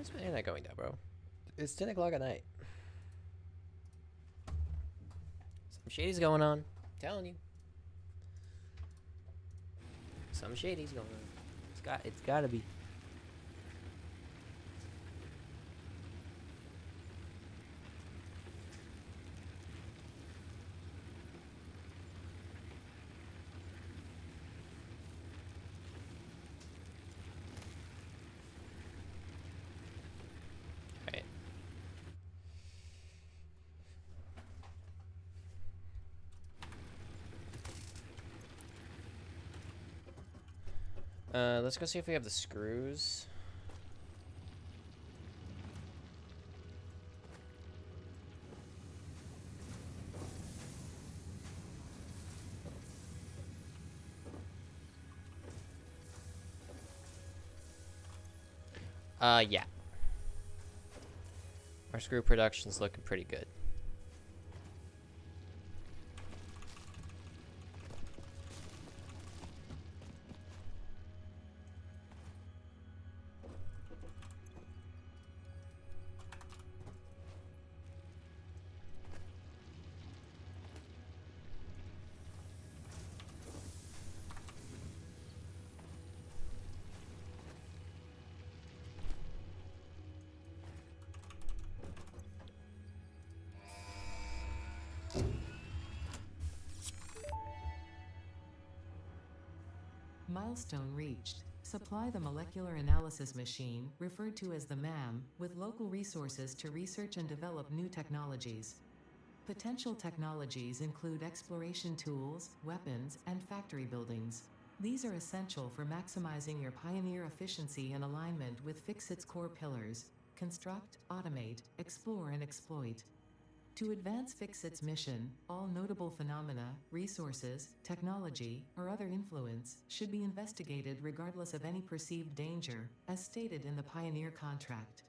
Why's my internet going down, bro? It's 10 o'clock at night. Some shady's going on. I'm telling you. Some shady's going on. It's gotta be. Alright. Let's go see if we have the screws. Yeah. Our screw production's looking pretty good. Milestone reached. Supply the molecular analysis machine, referred to as the MAM, with local resources to research and develop new technologies. Potential technologies include exploration tools, weapons, and factory buildings. These are essential for maximizing your Pioneer efficiency and alignment with Fixit's core pillars: construct, automate, explore, and exploit. To advance Fixit's mission, all notable phenomena, resources, technology, or other influence should be investigated regardless of any perceived danger, as stated in the Pioneer contract.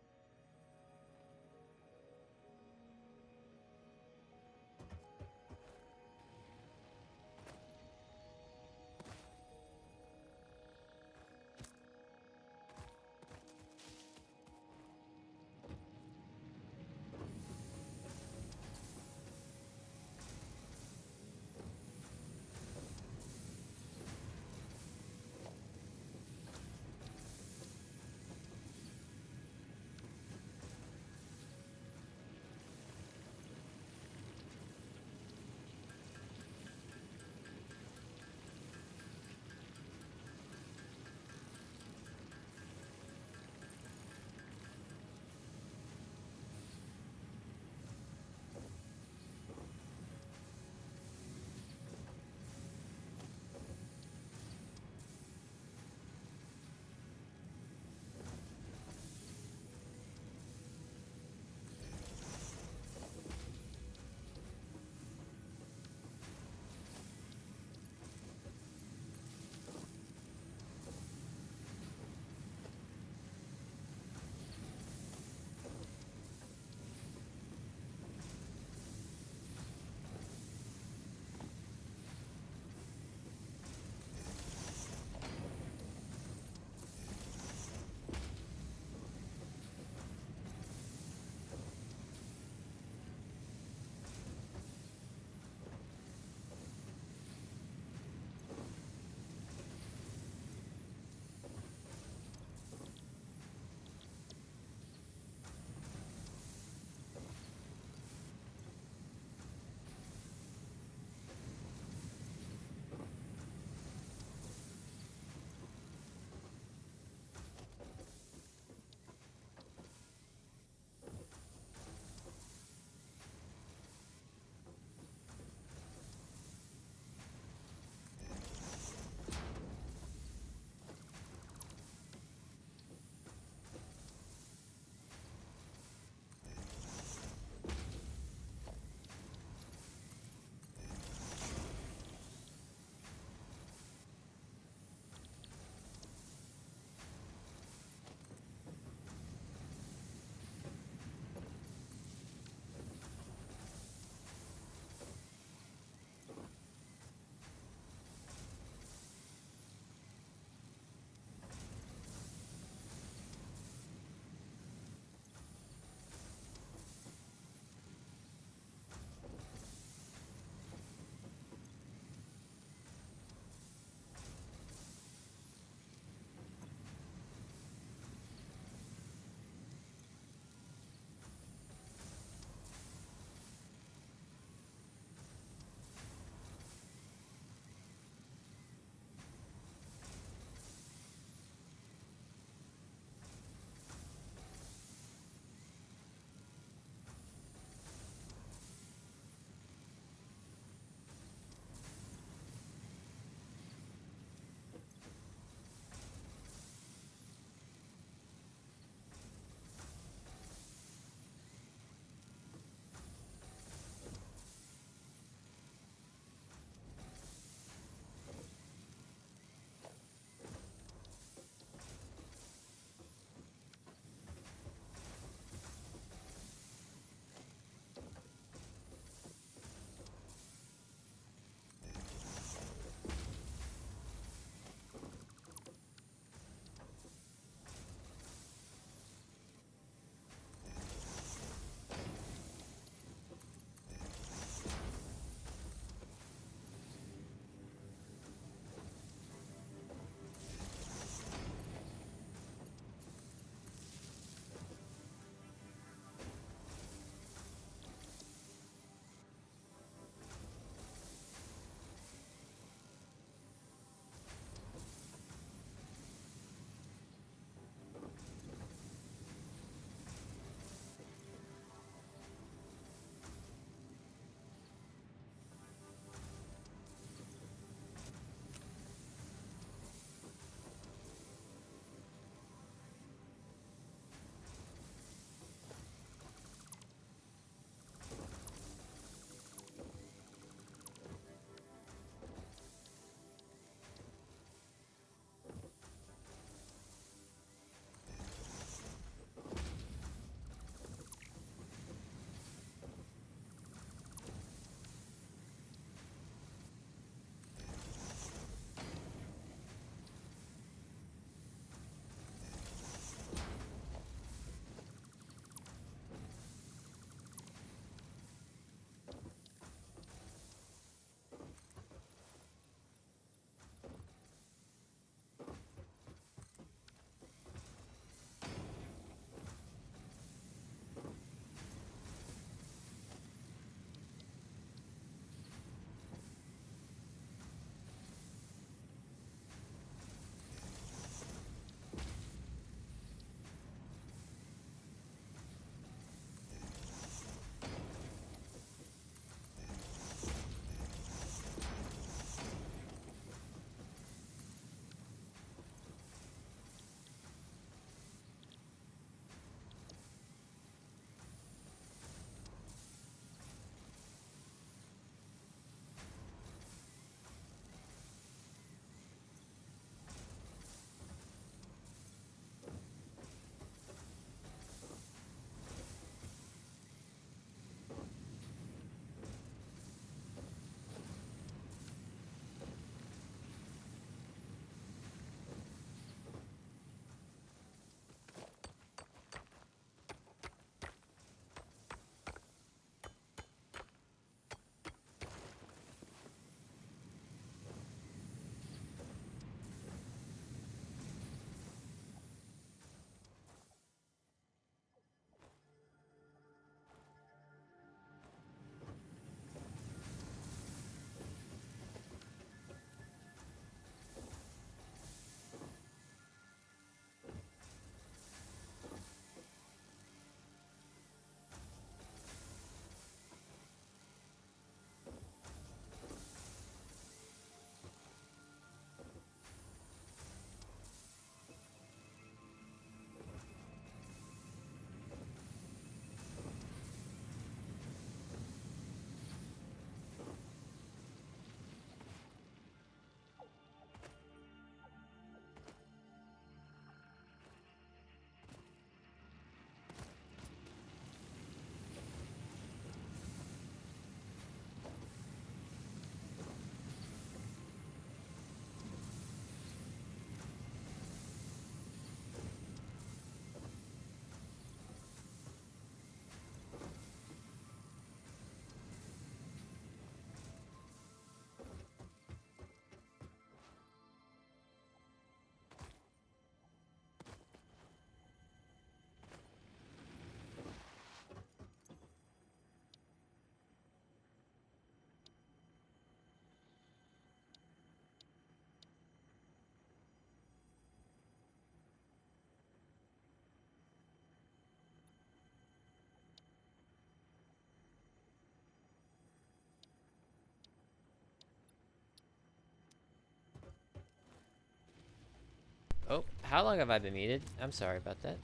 Oh, how long have I been muted? I'm sorry about that.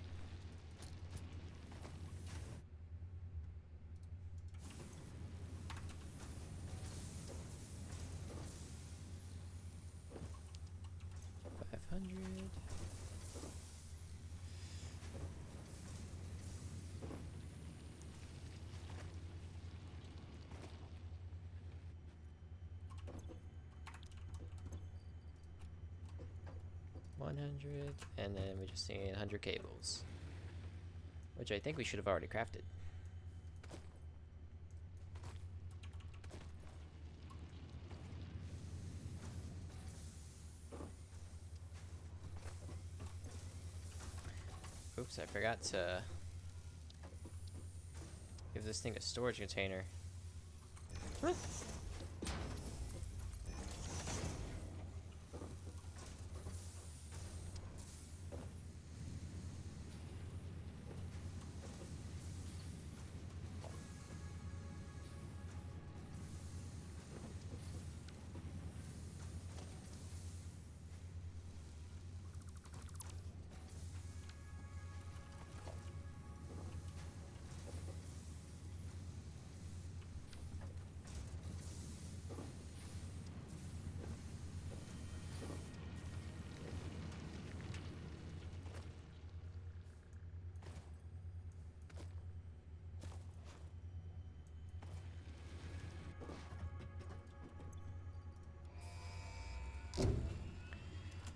$500. $100, and then we just need 100 cables, which I think we should have already crafted. Oops, I forgot to give this thing a storage container.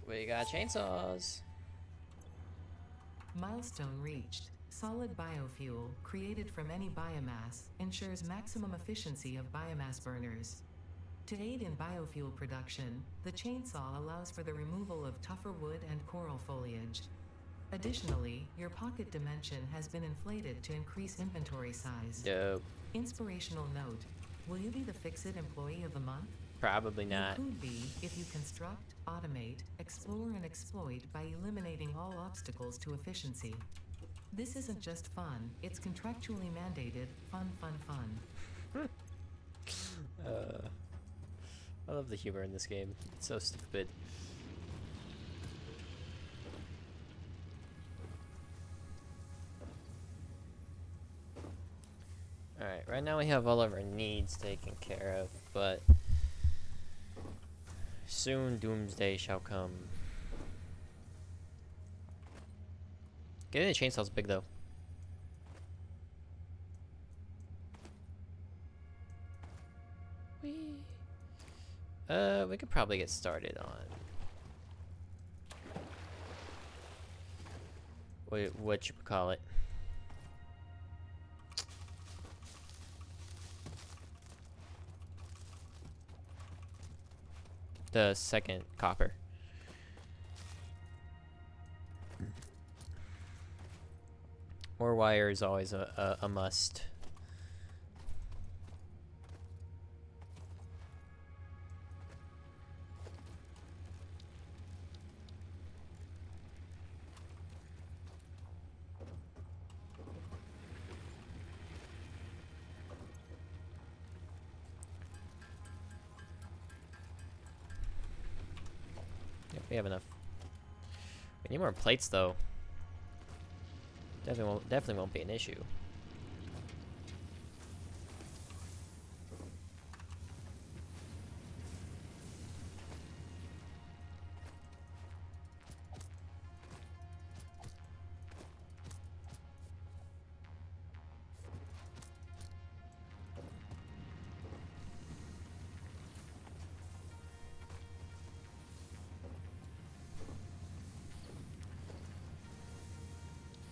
We got chainsaws. Milestone reached. Solid biofuel, created from any biomass, ensures maximum efficiency of biomass burners. To aid in biofuel production, the chainsaw allows for the removal of tougher wood and coral foliage. Additionally, your pocket dimension has been inflated to increase inventory size. Dope. Inspirational note: will you be the Fix-It Employee of the Month? Probably not. You could be if you construct, automate, explore, and exploit by eliminating all obstacles to efficiency. This isn't just fun, it's contractually mandated fun, fun, fun. I love the humor in this game. It's so stupid. Alright, right now we have all of our needs taken care of, but soon doomsday shall come. Getting the chainsaw's big though. We could probably get started on what you call it. The second copper. More wire is always a must. Yep, we have enough. We need more plates though. Definitely won't be an issue.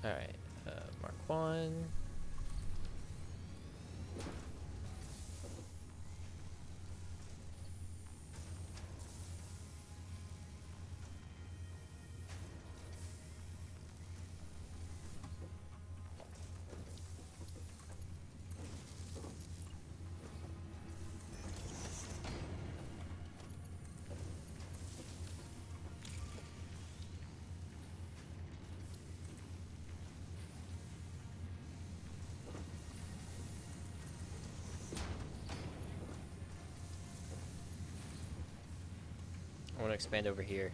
Alright, Mark 1. I want to expand over here.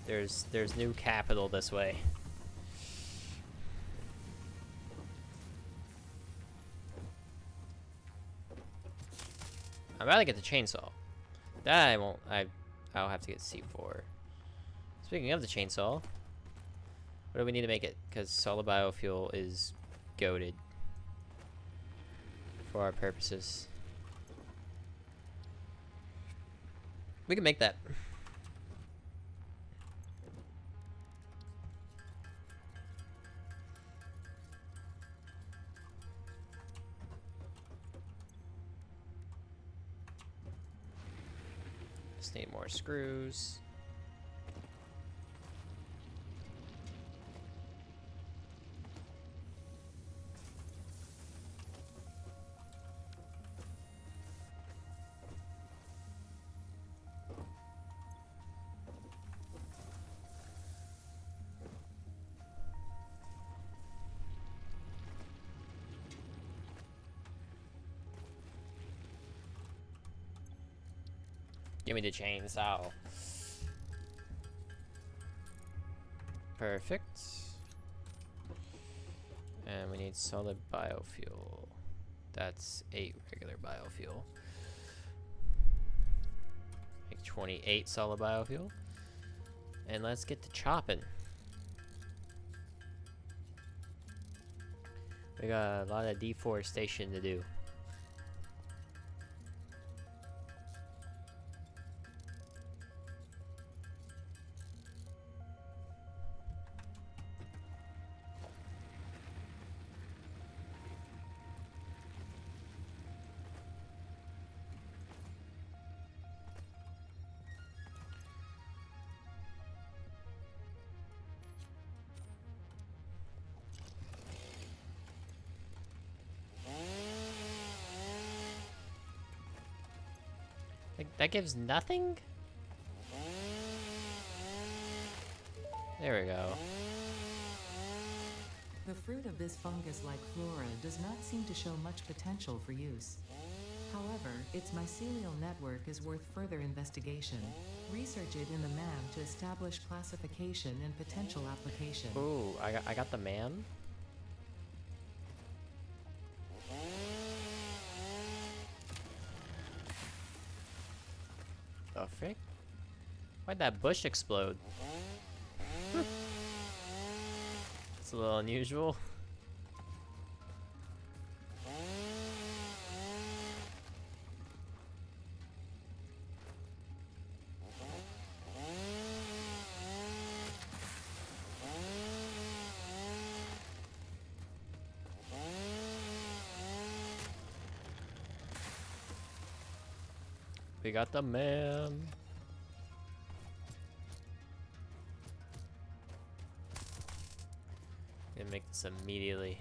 There's new capital this way. I'm about to get the chainsaw. That I won't. I'll have to get C4. Speaking of the chainsaw, what do we need to make it? Because solid biofuel is goated for our purposes. We can make that. Just need more screws. Give me the chainsaw. Perfect. And we need solid biofuel. That's 8 regular biofuel. Make 28 solid biofuel. And let's get to chopping. We got a lot of deforestation to do. That gives nothing? There we go. The fruit of this fungus-like flora does not seem to show much potential for use. However, its mycelial network is worth further investigation. Research it in the MAM to establish classification and potential application. Ooh, I got the man. The frick? Why'd that bush explode? It's a little unusual. We got the man. Gonna make this immediately.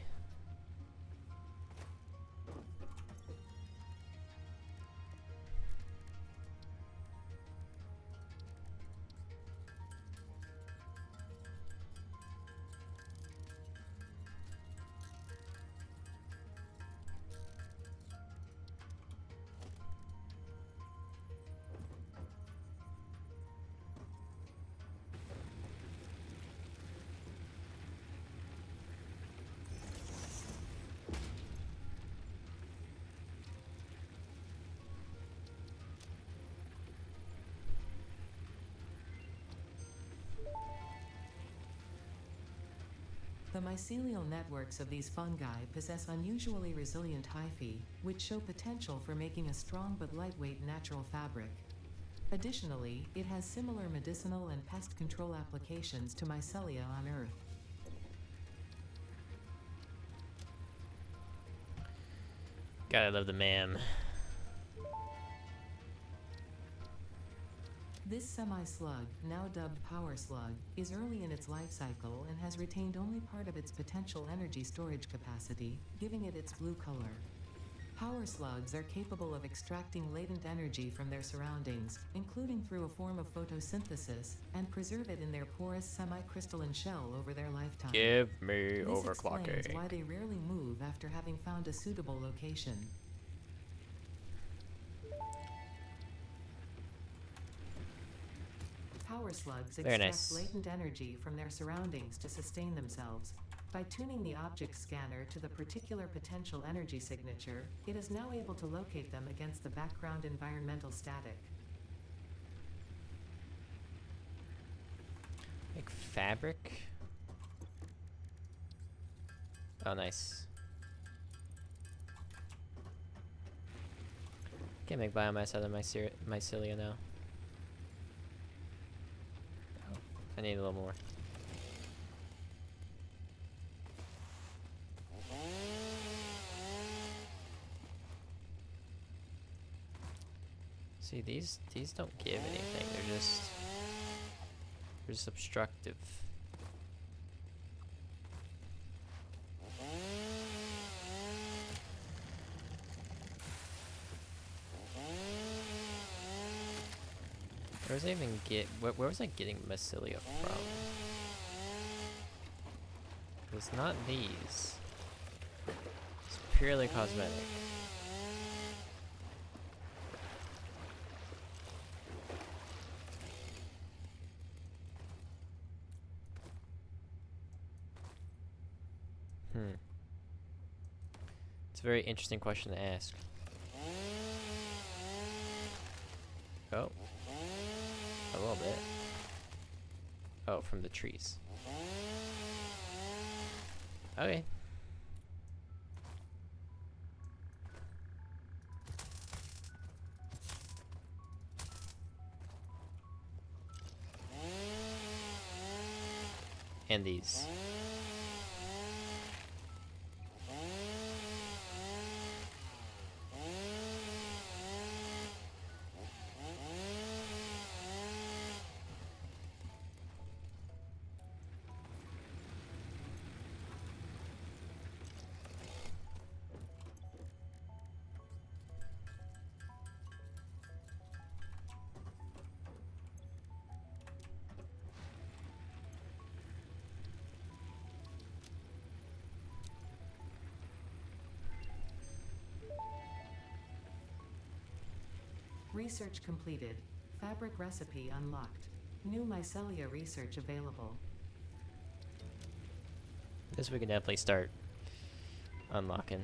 The mycelial networks of these fungi possess unusually resilient hyphae, which show potential for making a strong but lightweight natural fabric. Additionally, it has similar medicinal and pest control applications to mycelia on Earth. Gotta love the man. This semi-slug, now dubbed power slug, is early in its life cycle and has retained only part of its potential energy storage capacity, giving it its blue color. Power slugs are capable of extracting latent energy from their surroundings, including through a form of photosynthesis, and preserve it in their porous semi-crystalline shell over their lifetime. Give me This overclocking. explains why they rarely move after having found a suitable location. Power slugs Very extract nice. latent energy from their surroundings to sustain themselves. By tuning the object scanner to the particular potential energy signature, it is now able to locate them against the background environmental static. Make fabric. Oh, nice. Can't make biomass out of mycelia now. Oh, I need a little more. See, these don't give anything. They're just obstructive. Where was I even where was I getting mycelia from? It was not these. It's purely cosmetic. It's a very interesting question to ask. Oh. A little bit. Oh, from the trees. Okay. And these. Research completed. Fabric recipe unlocked. New mycelia research available. This we can definitely start unlocking.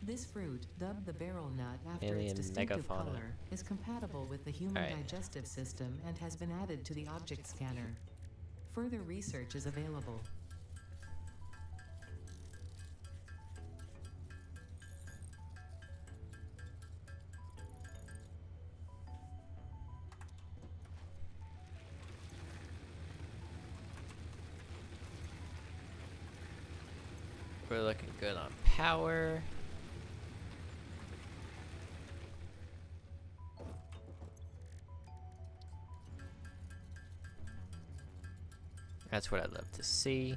This fruit, dubbed the barrel nut after Alien its distinctive megafauna. color, is compatible with the human Alright. digestive system and has been added to the object scanner. Further research is available. We're looking good on power. That's what I'd love to see.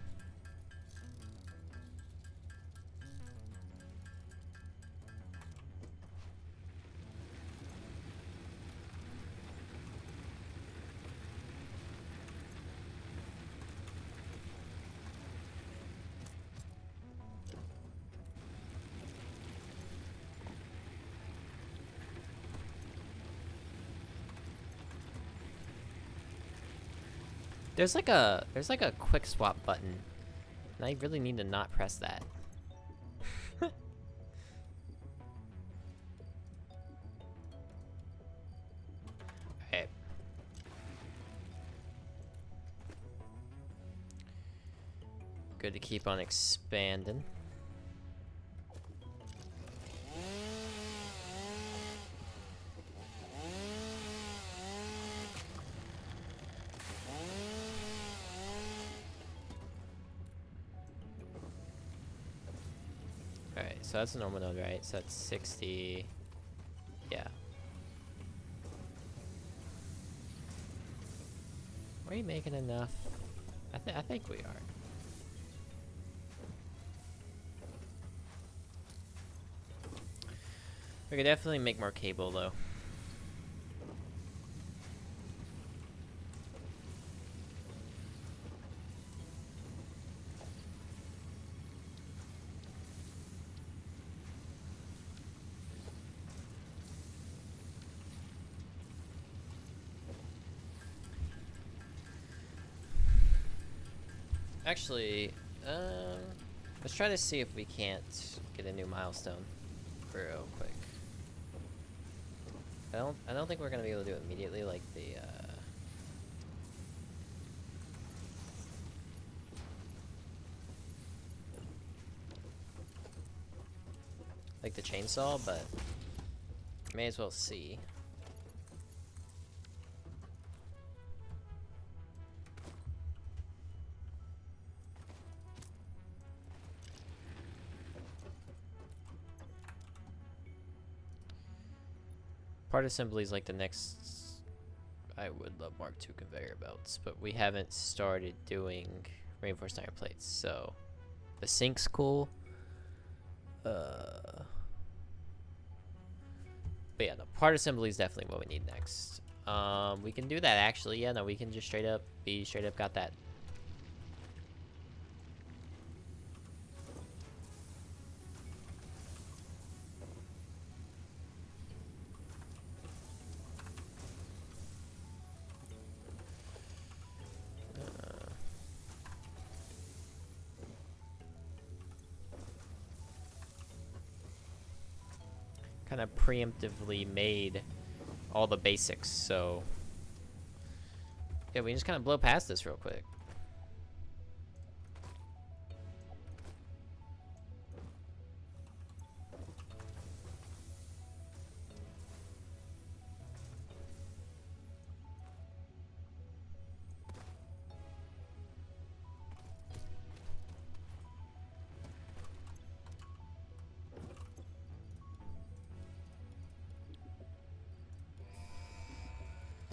There's like a quick swap button, and I really need to not press that. Alright. Good to keep on expanding. Alright, so that's a normal node, right? So that's 60. Yeah. Are we making enough? I think we are. We could definitely make more cable, though. Actually, let's try to see if we can't get a new milestone real quick. I don't think we're gonna be able to do it immediately like the chainsaw, but may as well see. Part assembly is like the next. I would love Mark II conveyor belts, but we haven't started doing reinforced iron plates, so the sink's cool. But yeah, the part assembly is definitely what we need next. We can do that actually. Yeah, no, we can just straight up got that. Kind of preemptively made all the basics, so yeah, we can just kind of blow past this real quick.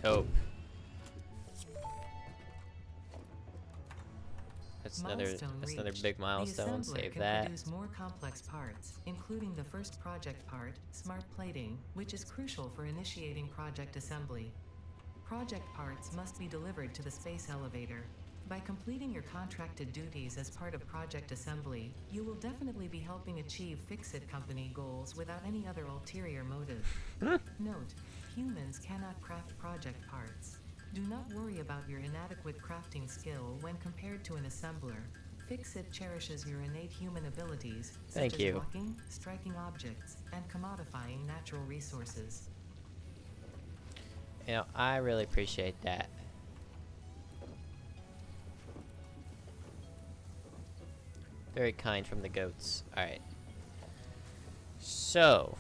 Dope. That's another big milestone. Save that. Produce more complex parts, including the first project part, smart plating, which is crucial for initiating project assembly. Project parts must be delivered to the space elevator. By completing your contracted duties as part of project assembly, you will definitely be helping achieve Fix-It Company goals without any other ulterior motive. Note, humans cannot craft project parts. Do not worry about your inadequate crafting skill when compared to an assembler. Fix-It cherishes your innate human abilities, such as walking, striking objects, and commodifying natural resources. You know, I really appreciate that. Very kind from the goats. Alright. So,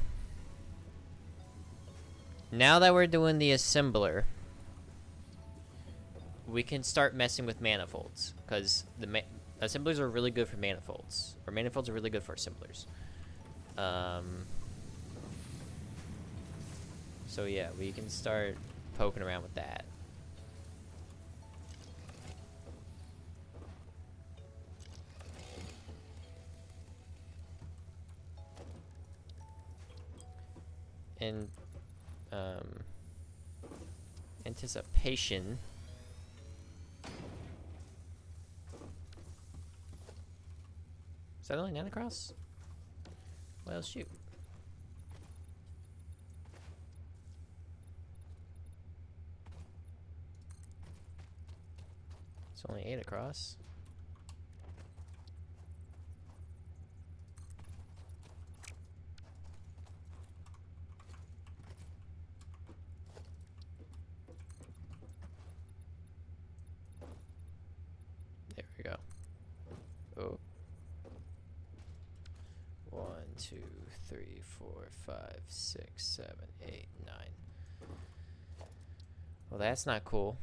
now that we're doing the assembler, we can start messing with manifolds, because the assemblers are really good for manifolds, or manifolds are really good for assemblers. So yeah, we can start poking around with that. And anticipation. Is that only 9 across? Well, shoot. It's only 8 across. There we go. Oh. 1, 2, 3, 4, 5, 6, 7, 8, 9. Well, that's not cool.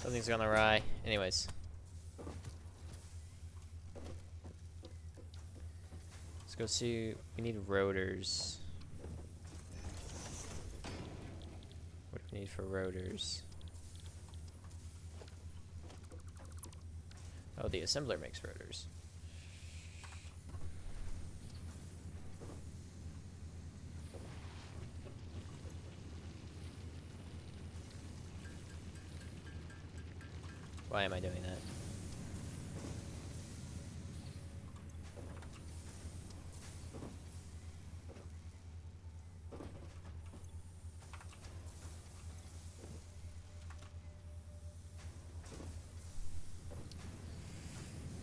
Something's gone awry. Anyways. Let's go see. We need rotors. What do we need for rotors? Oh, the assembler makes rotors. Why am I doing that?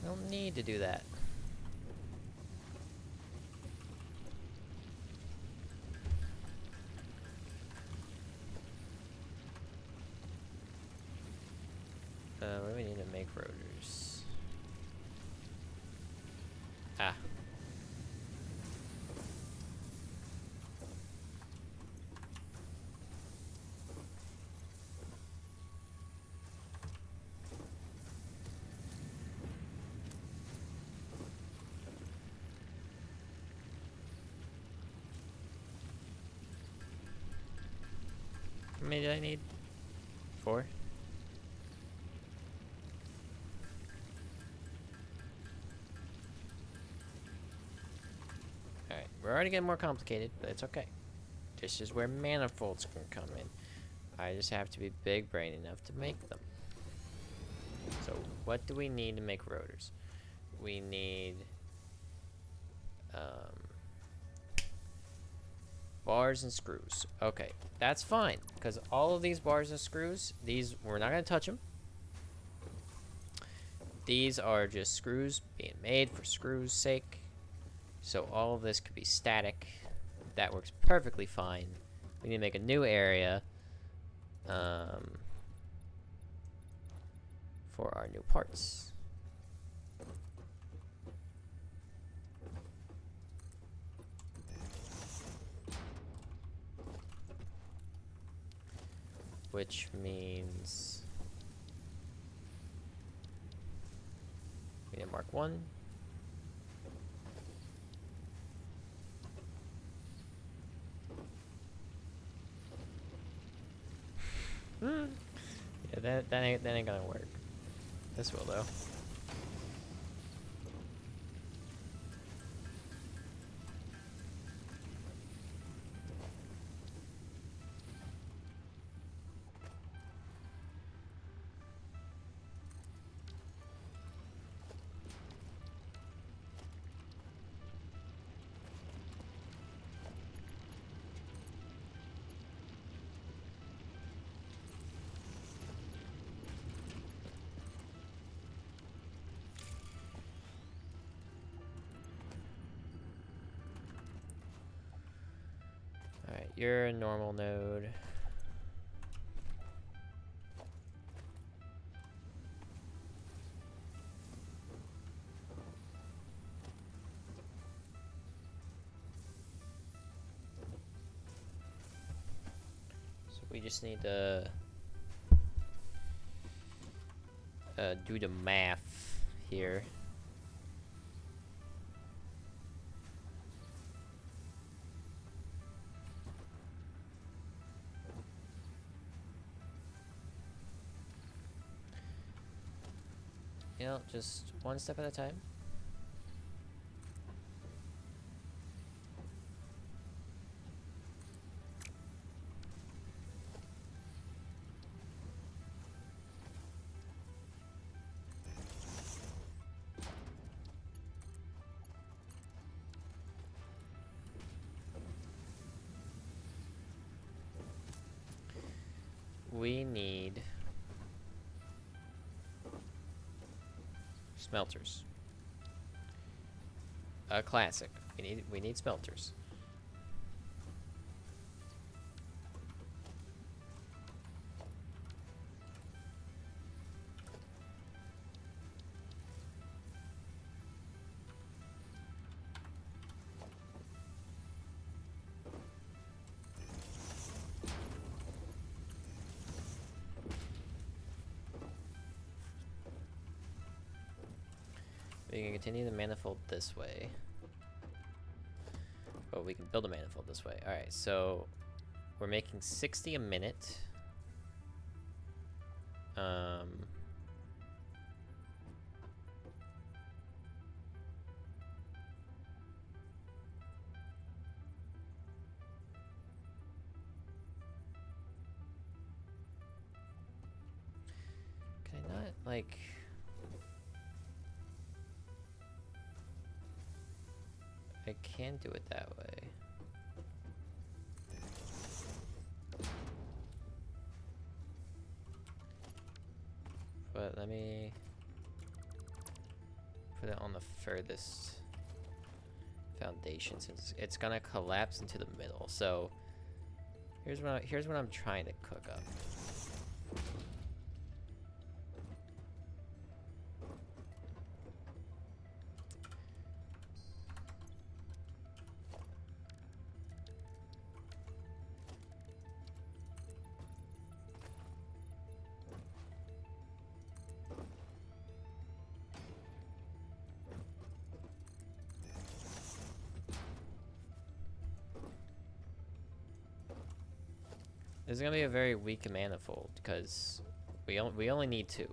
I don't need to do that. What do we need to make rotors? Ah. How many do I need? 4? Alright, we're already getting more complicated, but it's okay. This is where manifolds can come in. I just have to be big brain enough to make them. So, what do we need to make rotors? We need bars and screws. Okay, that's fine, because all of these bars and screws, these, we're not going to touch them. These are just screws being made for screws' sake. So all of this could be static. That works perfectly fine. We need to make a new area for our new parts. Which means we need to mark 1. Yeah, that ain't gonna work. This will though. Alright, you're a normal node. So we just need to do the math here. You know, just one step at a time. We need smelters. A classic. We need smelters. We can continue the manifold this way. Oh, we can build a manifold this way. Alright, so we're making 60 a minute. Can I not, like... like... I can do it that way. But let me put it on the furthest foundation since it's gonna collapse into the middle. So here's what I'm trying to cook up. This is gonna be a very weak manifold because we only need 2.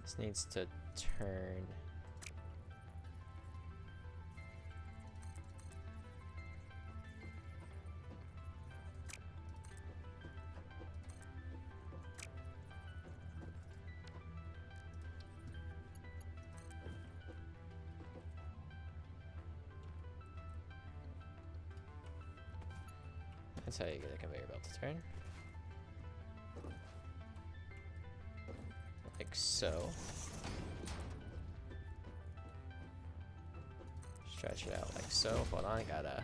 This needs to turn. That's how you get a conveyor belt to turn. Like so. Stretch it out like so. Hold on, I gotta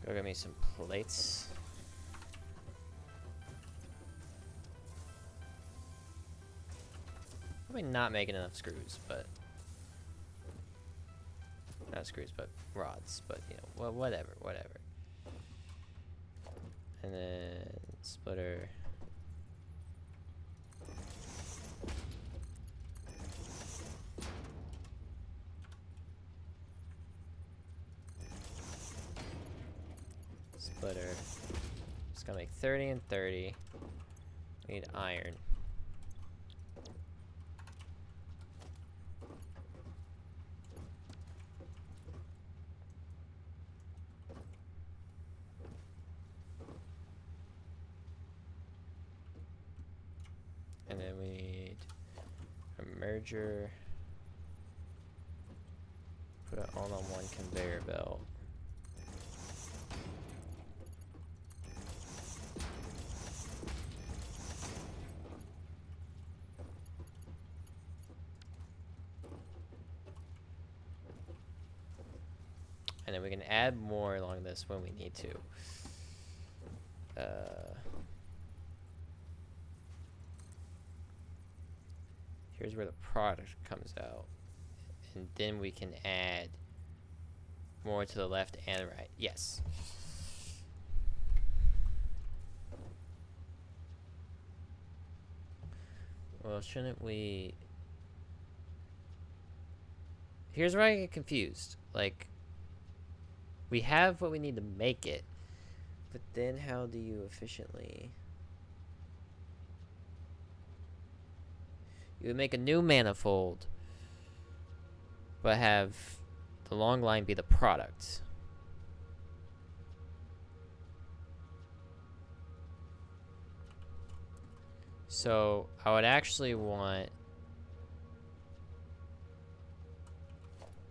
go get me some plates. Probably not making enough screws, but not screws, but rods. But you know, well, whatever. And then splitter. Splitter. Just gonna make 30 and 30. We need iron. And then we need a merger. Put it all on one conveyor belt. And then we can add more along this when we need to. Here's where the product comes out. And then we can add more to the left and right. Yes. Well, shouldn't we... Here's where I get confused. Like, we have what we need to make it, but then how do you efficiently... You would make a new manifold, but have the long line be the product. So I would actually want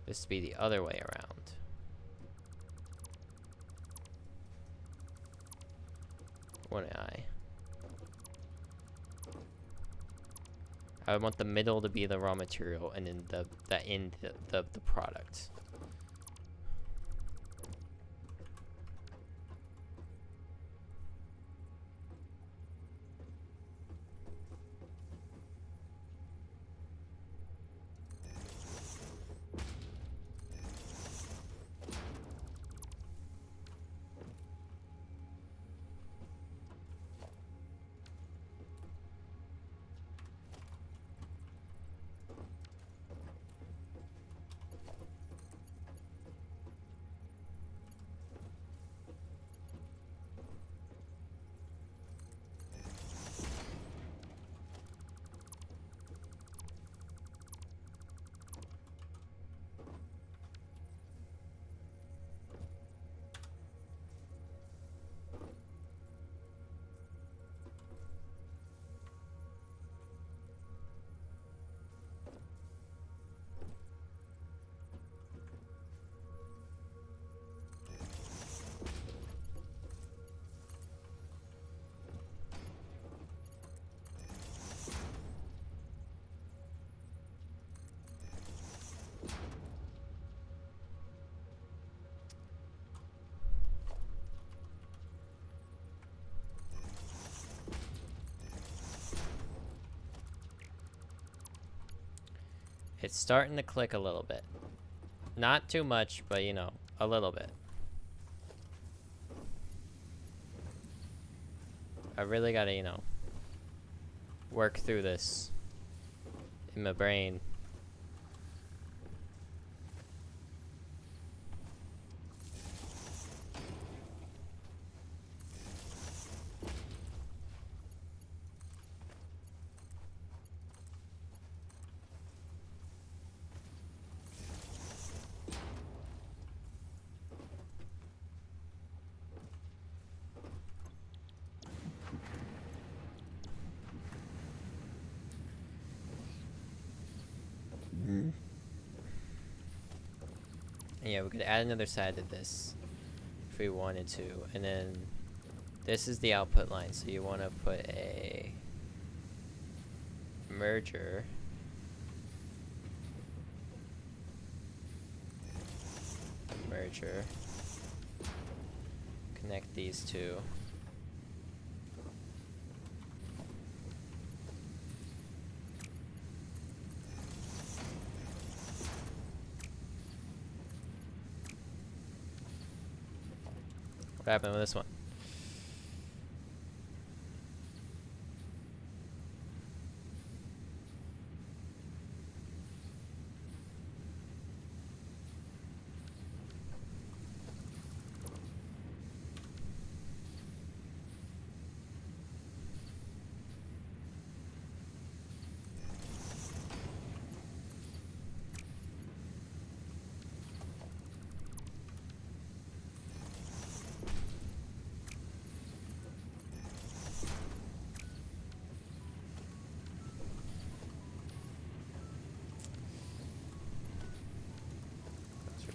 this to be the other way around. Wouldn't I? I would want the middle to be the raw material and then the end the product. It's starting to click a little bit. Not too much, but you know, a little bit. I really gotta, you know, work through this in my brain. Yeah, we could add another side to this if we wanted to. And then this is the output line, so you want to put a merger. Connect these two. What happened with this one?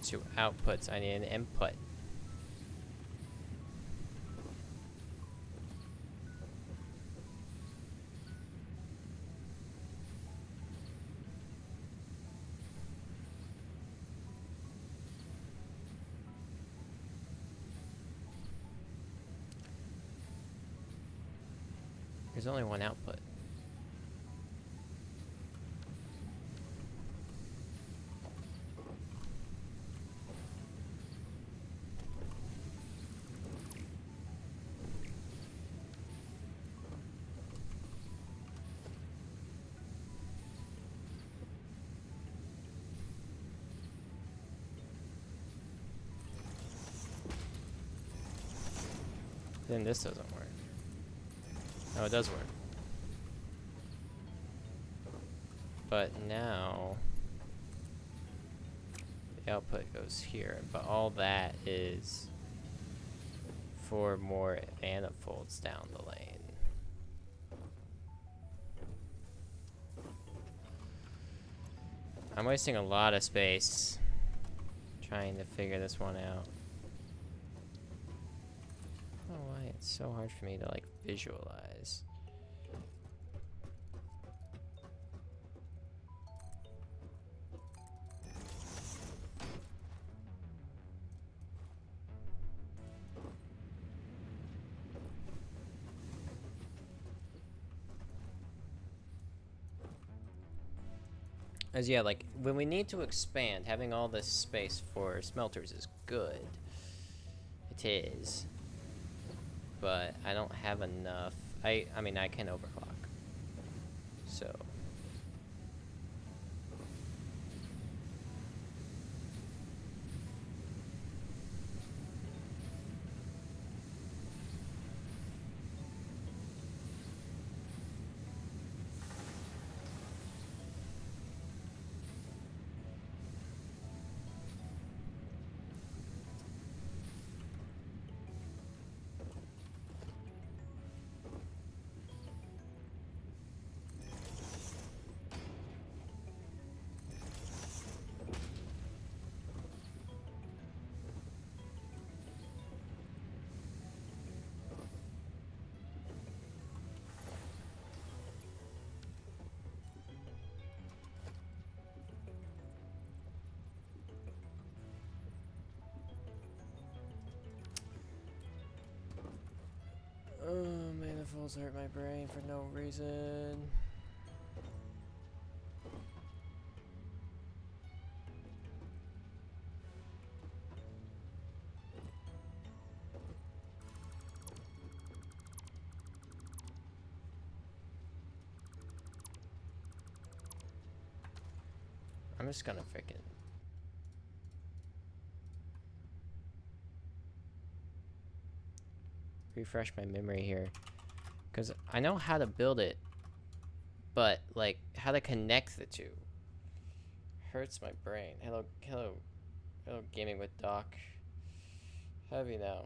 Two outputs. I need an input. There's only one output. Then this doesn't work. Oh, it does work. But now the output goes here, but all that is for more manifolds down the lane. I'm wasting a lot of space trying to figure this one out. I don't know why it's so hard for me to like visualize. As yeah, like when we need to expand, having all this space for smelters is good. It is. But I don't have enough. I mean I can overclock. So manifolds hurt my brain for no reason. just gonna freaking... refresh my memory here. Because I know how to build it, but, like, how to connect the two hurts my brain. Hello, gaming with Doc. Heavy now.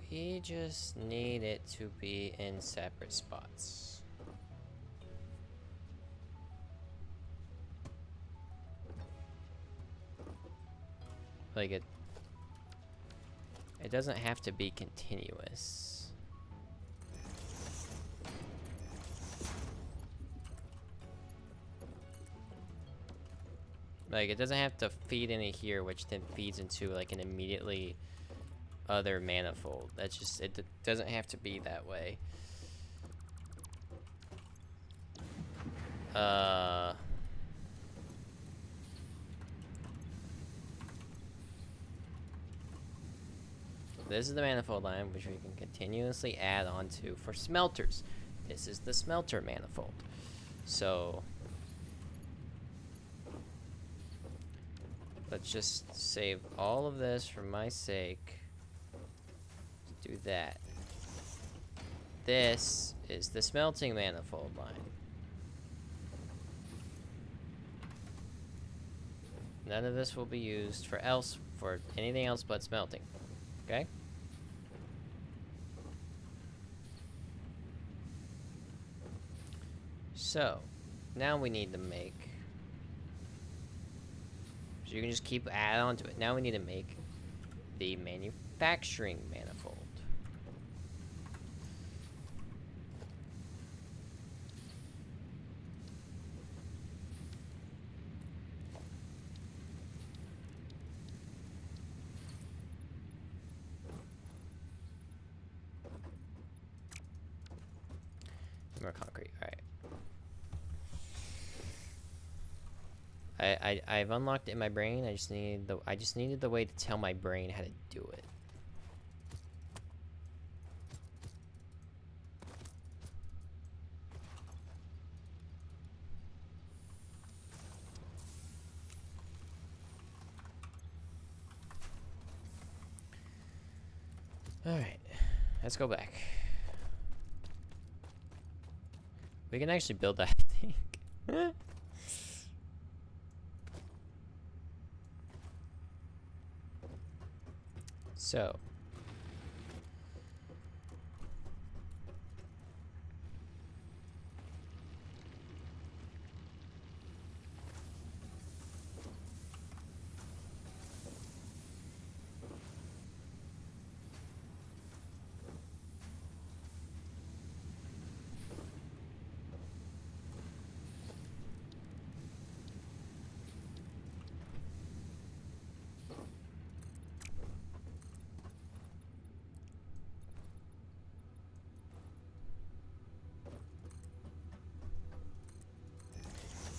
We just need it to be in separate spots. Like it doesn't have to be continuous. Like it doesn't have to feed into here, which then feeds into like an immediately other manifold. That's just, it doesn't have to be that way. This is the manifold line, which we can continuously add on to for smelters. This is the smelter manifold. So let's just save all of this for my sake. Do that. This is the smelting manifold line. None of this will be used for anything else but smelting. Okay? So, now we need to make... So you can just keep add on to it. Now we need to make the manufacturing manifold. More concrete. All right. I've unlocked it in my brain. I just needed the way to tell my brain how to do it. All right. Let's go back. We can actually build that, I think. So.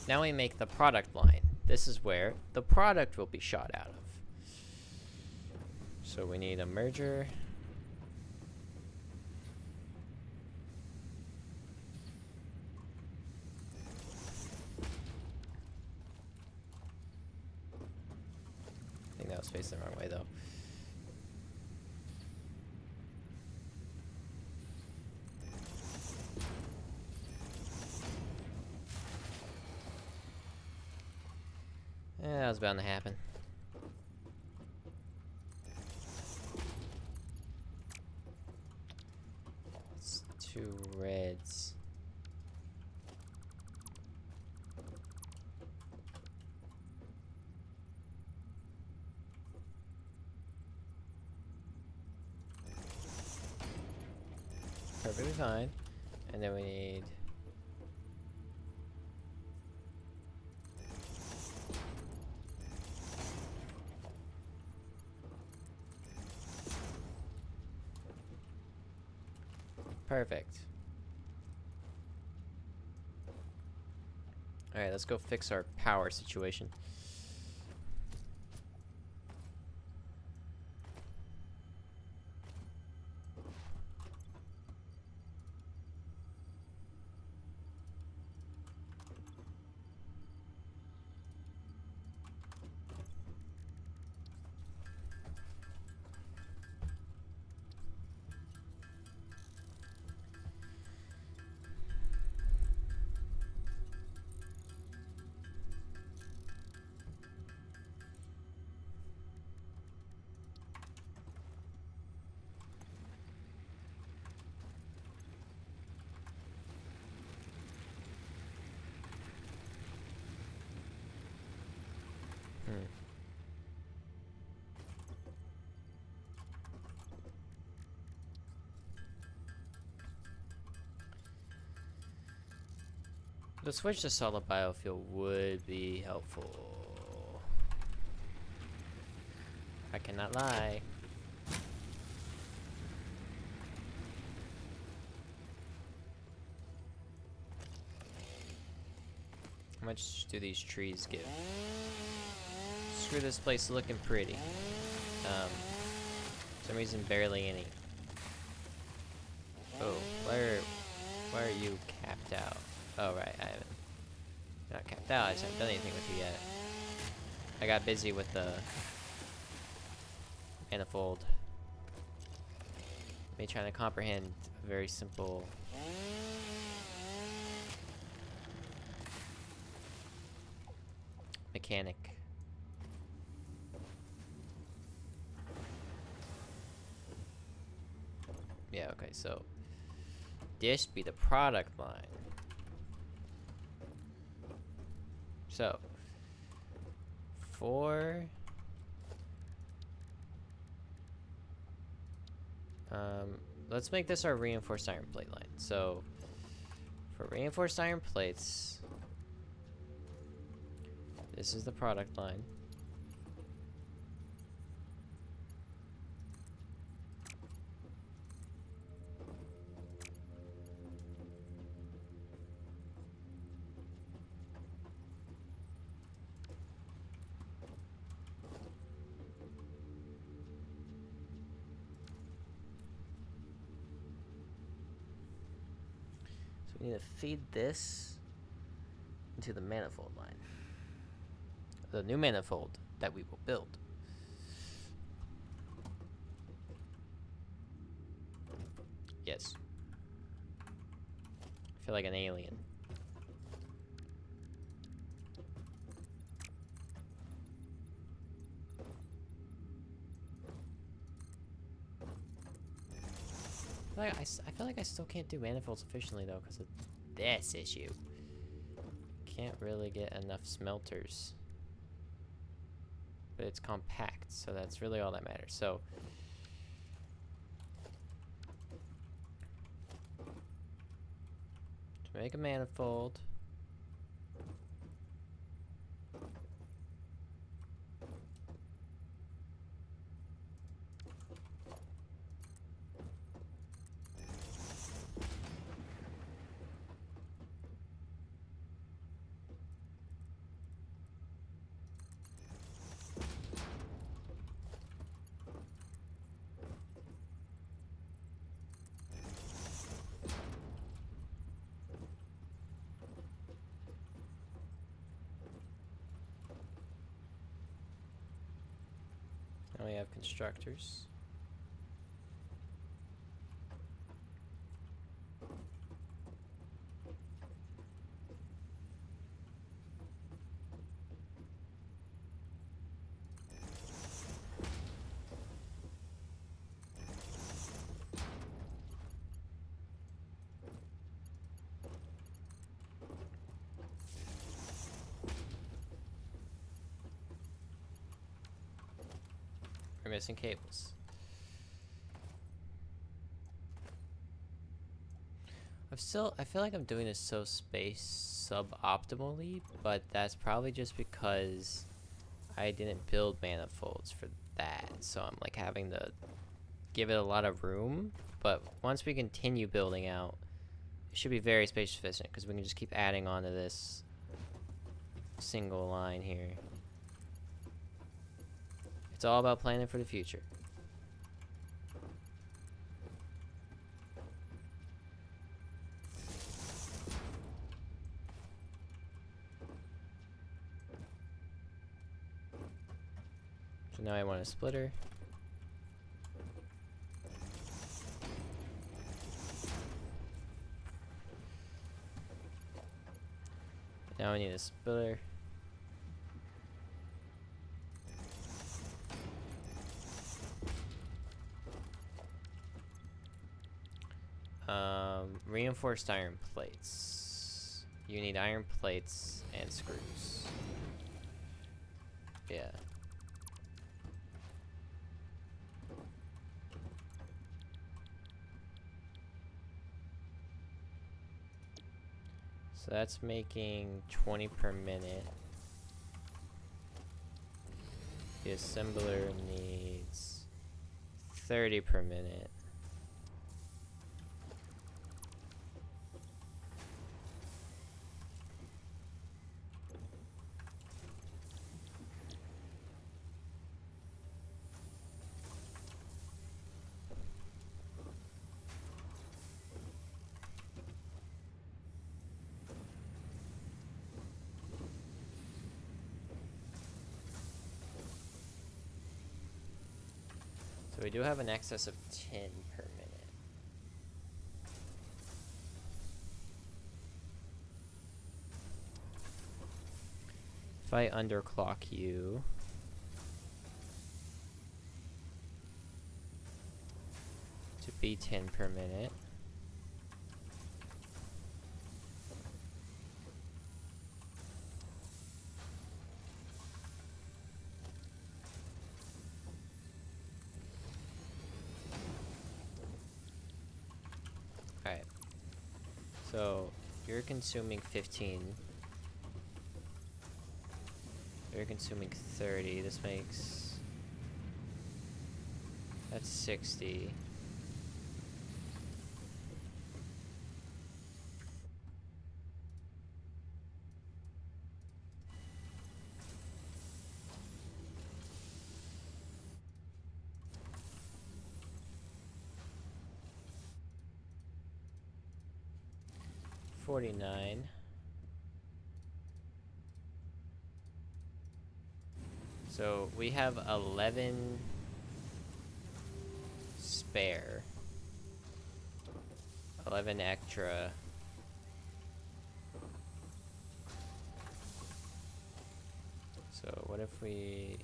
Now we make the product line. This is where the product will be shot out of. So we need a merger. That was bound to happen. It's 2 reds. Perfectly fine. And then we need... Perfect. Alright, let's go fix our power situation. The switch to solid biofuel would be helpful. I cannot lie. How much do these trees give? Screw this place looking pretty. For some reason, barely any. Oh, why are you capped out? Oh, right, I haven't. Not capped out, I just haven't done anything with you yet. I got busy with the manifold. Me trying to comprehend a very simple mechanic. Yeah, okay, so this be the product line. So, let's make this our reinforced iron plate line. So, for reinforced iron plates, this is the product line. We need to feed this into the manifold line. The new manifold that we will build. Yes. I feel like an alien. I feel like I still can't do manifolds efficiently though because of this issue. Can't really get enough smelters. But it's compact, so that's really all that matters. So to make a manifold, now we have constructors. We're missing cables. I feel like I'm doing this so space suboptimally, but that's probably just because I didn't build manifolds for that. So I'm like having to give it a lot of room, but once we continue building out, it should be very space efficient because we can just keep adding on to this single line here. It's all about planning for the future. So now I want a splitter. Now I need a splitter. Reinforced iron plates. You need iron plates and screws. Yeah. So that's making 20 per minute. The assembler needs 30 per minute. So we do have an excess of 10 per minute. If I underclock you, to be 10 per minute, alright, so you're consuming 15, you're consuming 30, this makes, that's 60. $49. So we have 11 spare. 11 extra. So what if we...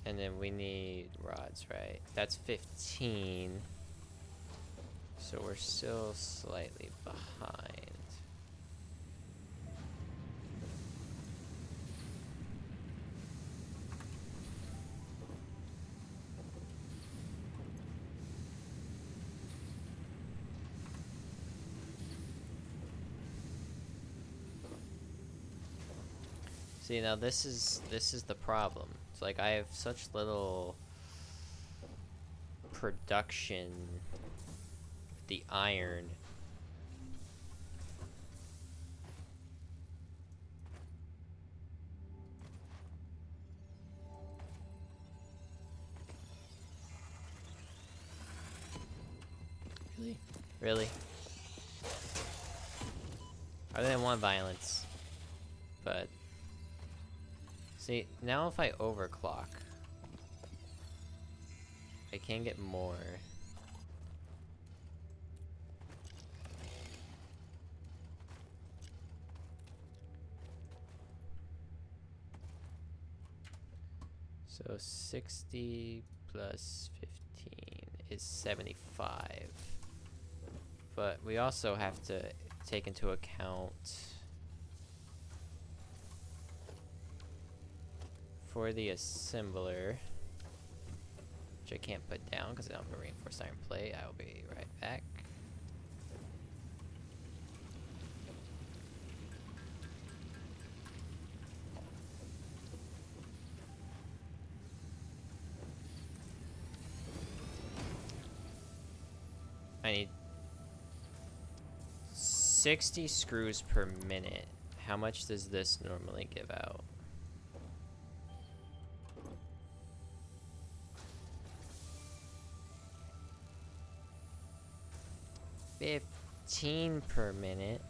And then we need rods, right? That's 15. So we're still slightly behind. See, now this is the problem. It's like I have such little production with the iron. Really? Really? I didn't want violence. But see, now if I overclock, I can get more. So 60 plus 15 is 75. But we also have to take into account for the assembler. I can't put down because I don't have a reinforced iron plate. I will be right back. I need 60 screws per minute. How much does this normally give out? 15 per minute.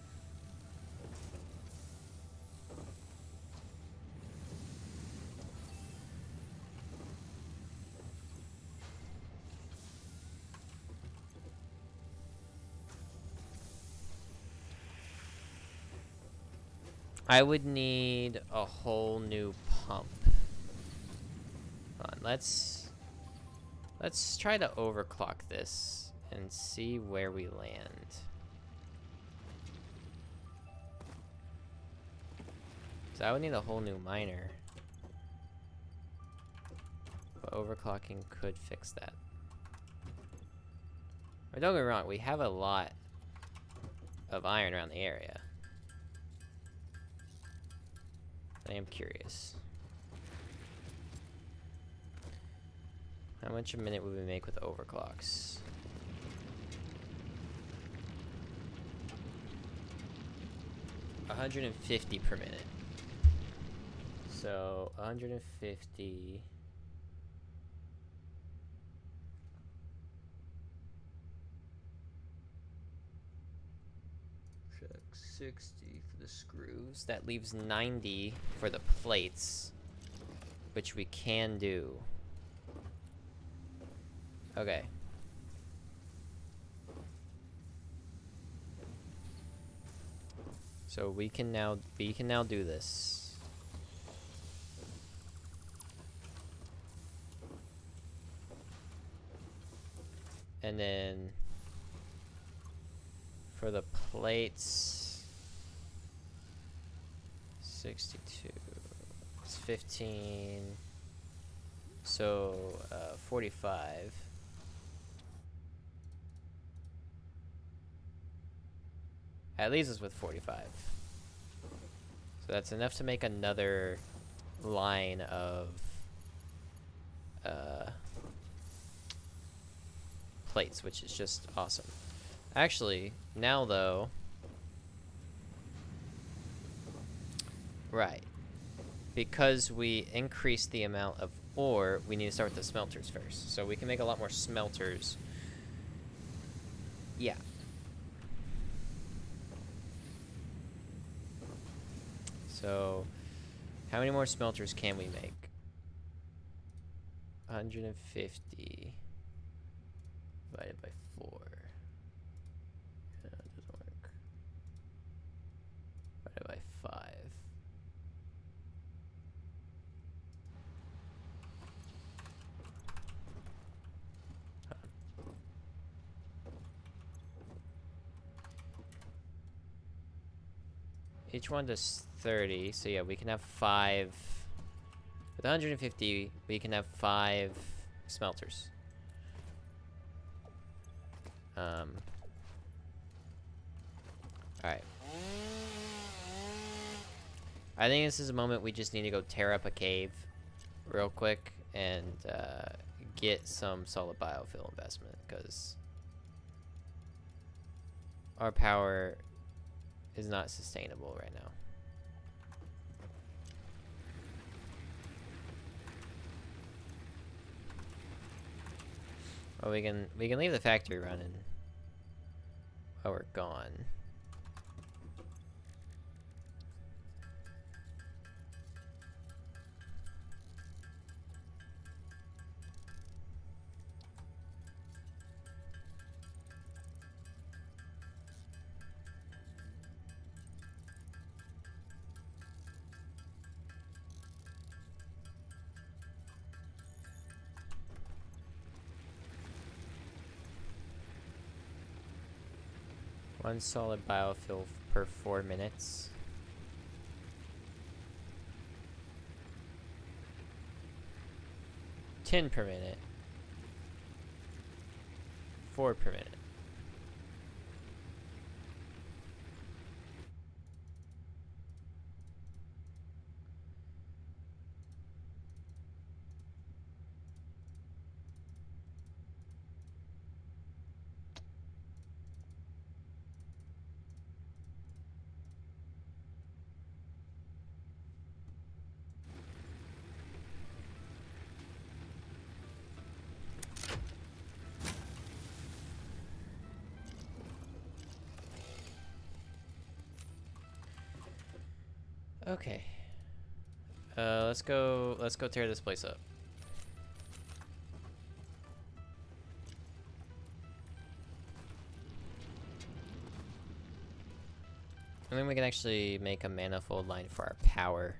I would need a whole new pump. Hold on, let's try to overclock this and see where we land. So I would need a whole new miner. But overclocking could fix that. Or don't get me wrong, we have a lot of iron around the area. I am curious. How much a minute would we make with overclocks? $150 per minute. So 150. Check 60 for the screws. That leaves 90 for the plates, which we can do. Okay. So we can now do this. And then for the plates, 62. It's 15. So 45. That leaves us with 45. So that's enough to make another line of plates, which is just awesome. Actually, now though, right, because we increased the amount of ore, we need to start with the smelters first. So we can make a lot more smelters. Yeah. So, how many more smelters can we make? 150 divided by 4. No, it doesn't work. Divided by 5. Each one does 30, so yeah, we can have 5. With 150, we can have 5 smelters. Alright. I think this is a moment we just need to go tear up a cave real quick and get some solid biofuel investment, because our power is not sustainable right now. Well, we can leave the factory running while we're gone. One solid biofuel per 4 minutes. $10 per minute. 4 per minute. Okay. Let's go tear this place up. And then we can actually make a manifold line for our power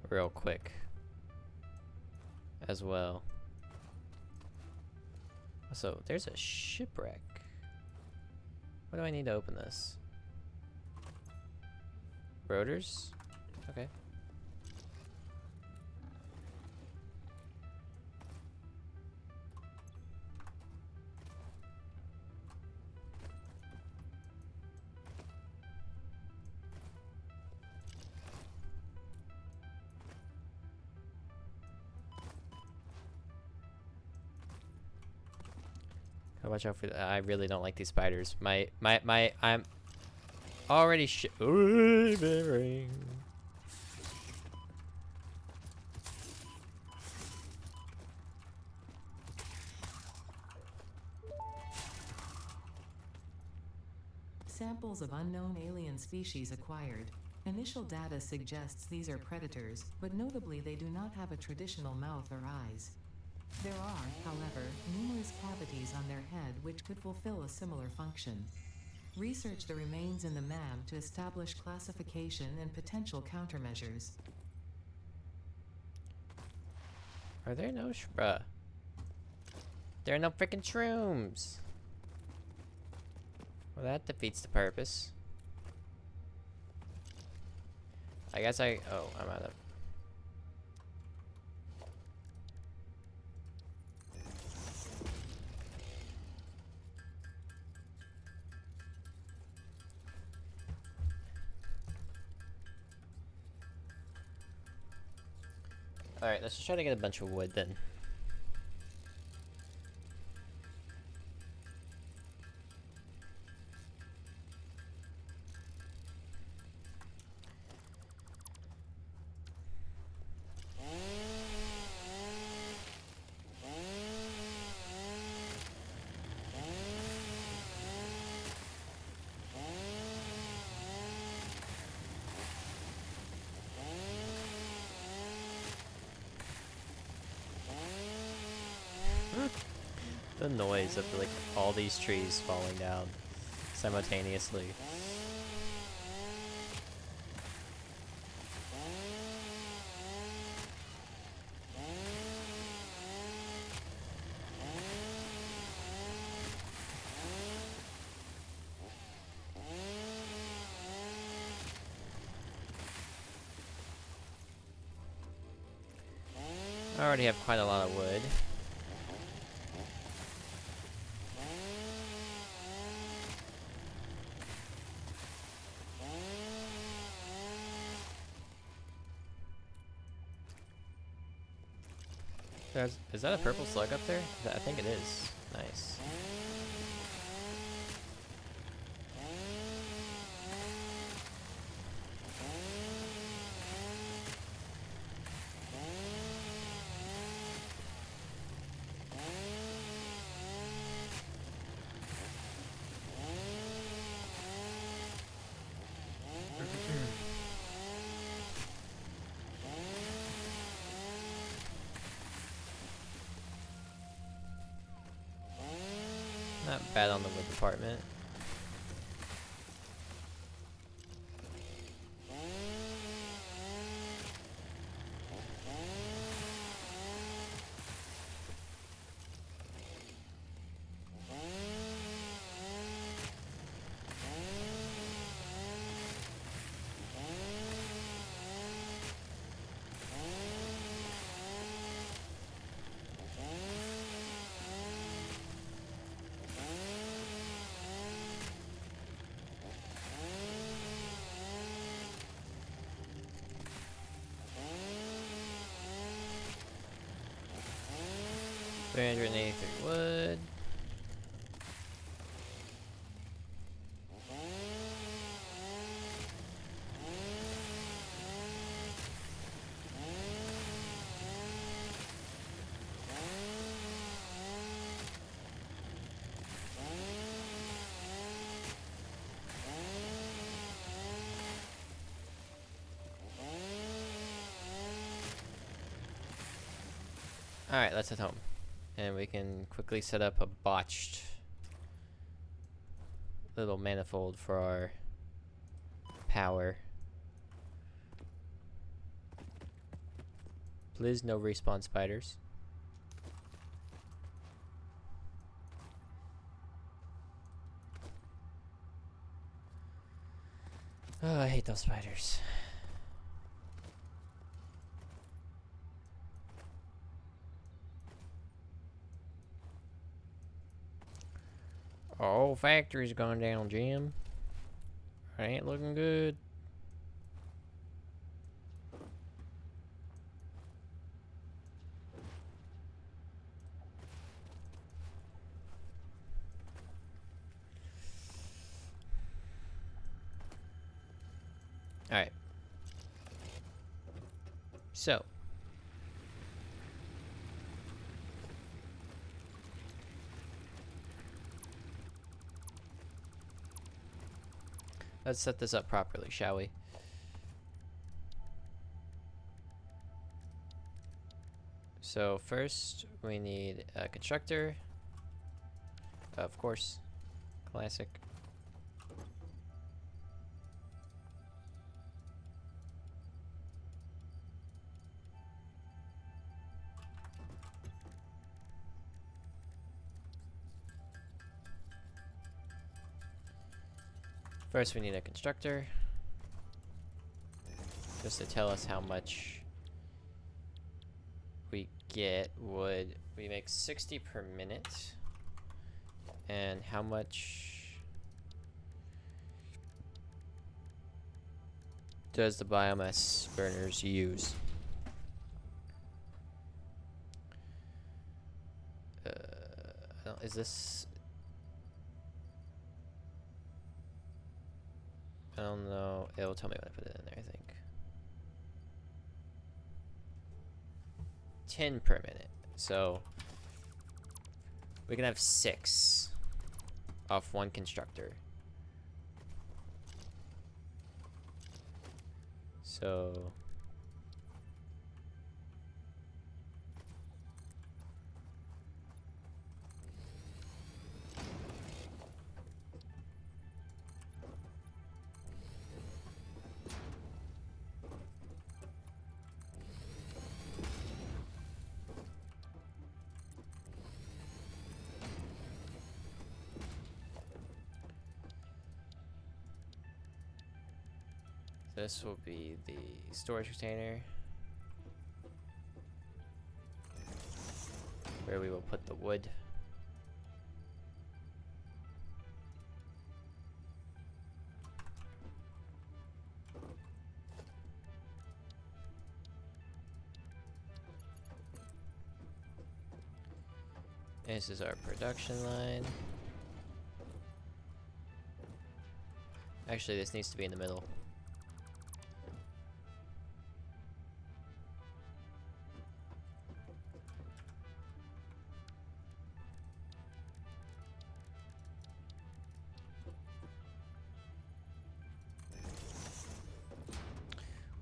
real quick as well. So there's a shipwreck. What do I need to open this? Rotors? Okay. Gotta watch out for I really don't like these spiders. I'm already shivering. Samples of unknown alien species acquired. Initial data suggests these are predators, but notably they do not have a traditional mouth or eyes. There are, however, numerous cavities on their head which could fulfill a similar function. Research the remains in the MAM to establish classification and potential countermeasures. Are there no bruh? There are no freaking shrooms. Well, that defeats the purpose. I guess oh, I'm out of. Alright, let's just try to get a bunch of wood then. The noise of like all these trees falling down simultaneously. I already have quite a lot of wood. Is that a purple slug up there? I think it is. Nice. Not bad on the wood department. 383 wood. Alright, let's head home. And we can quickly set up a botched little manifold for our power. Please, no respawn spiders. Oh, I hate those spiders. Oh, factory's going down, Jim. Ain't looking good. Alright. So. Let's set this up properly, shall we? So first, we need a constructor. Of course. Classic. First, we need a constructor. Just to tell us how much we get wood. We make 60 per minute. And how much does the biomass burners use? Is this... I don't know. It'll tell me when I put it in there, I think. 10 per minute. So we can have 6 off one constructor. So this will be the storage container where we will put the wood. This is our production line. Actually, this needs to be in the middle.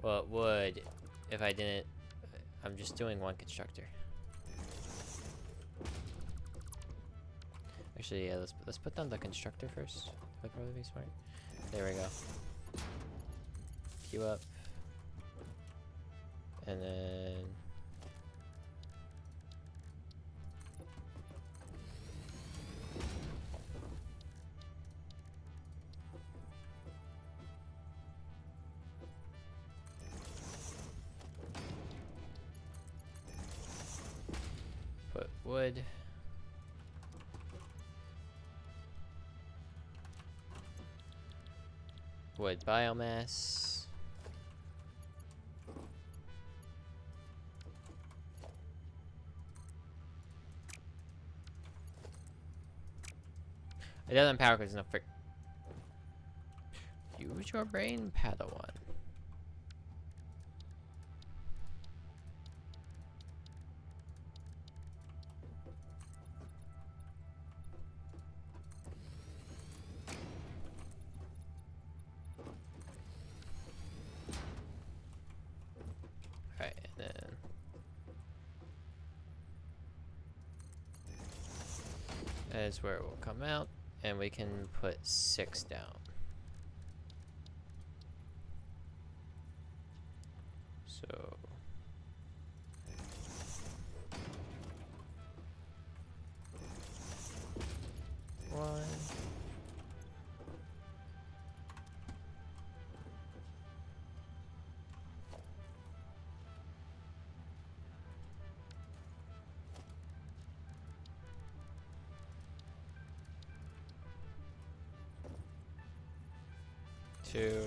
Well, it would if I didn't. I'm just doing one constructor. Actually, yeah, let's put down the constructor first. That'd probably be smart. There we go. Queue up. And then put wood. Wood biomass. It doesn't power because there's no frick. Use your brain, Padawan. Alright, and then that is where it will come out, and we can put 6 down. So 1. 2.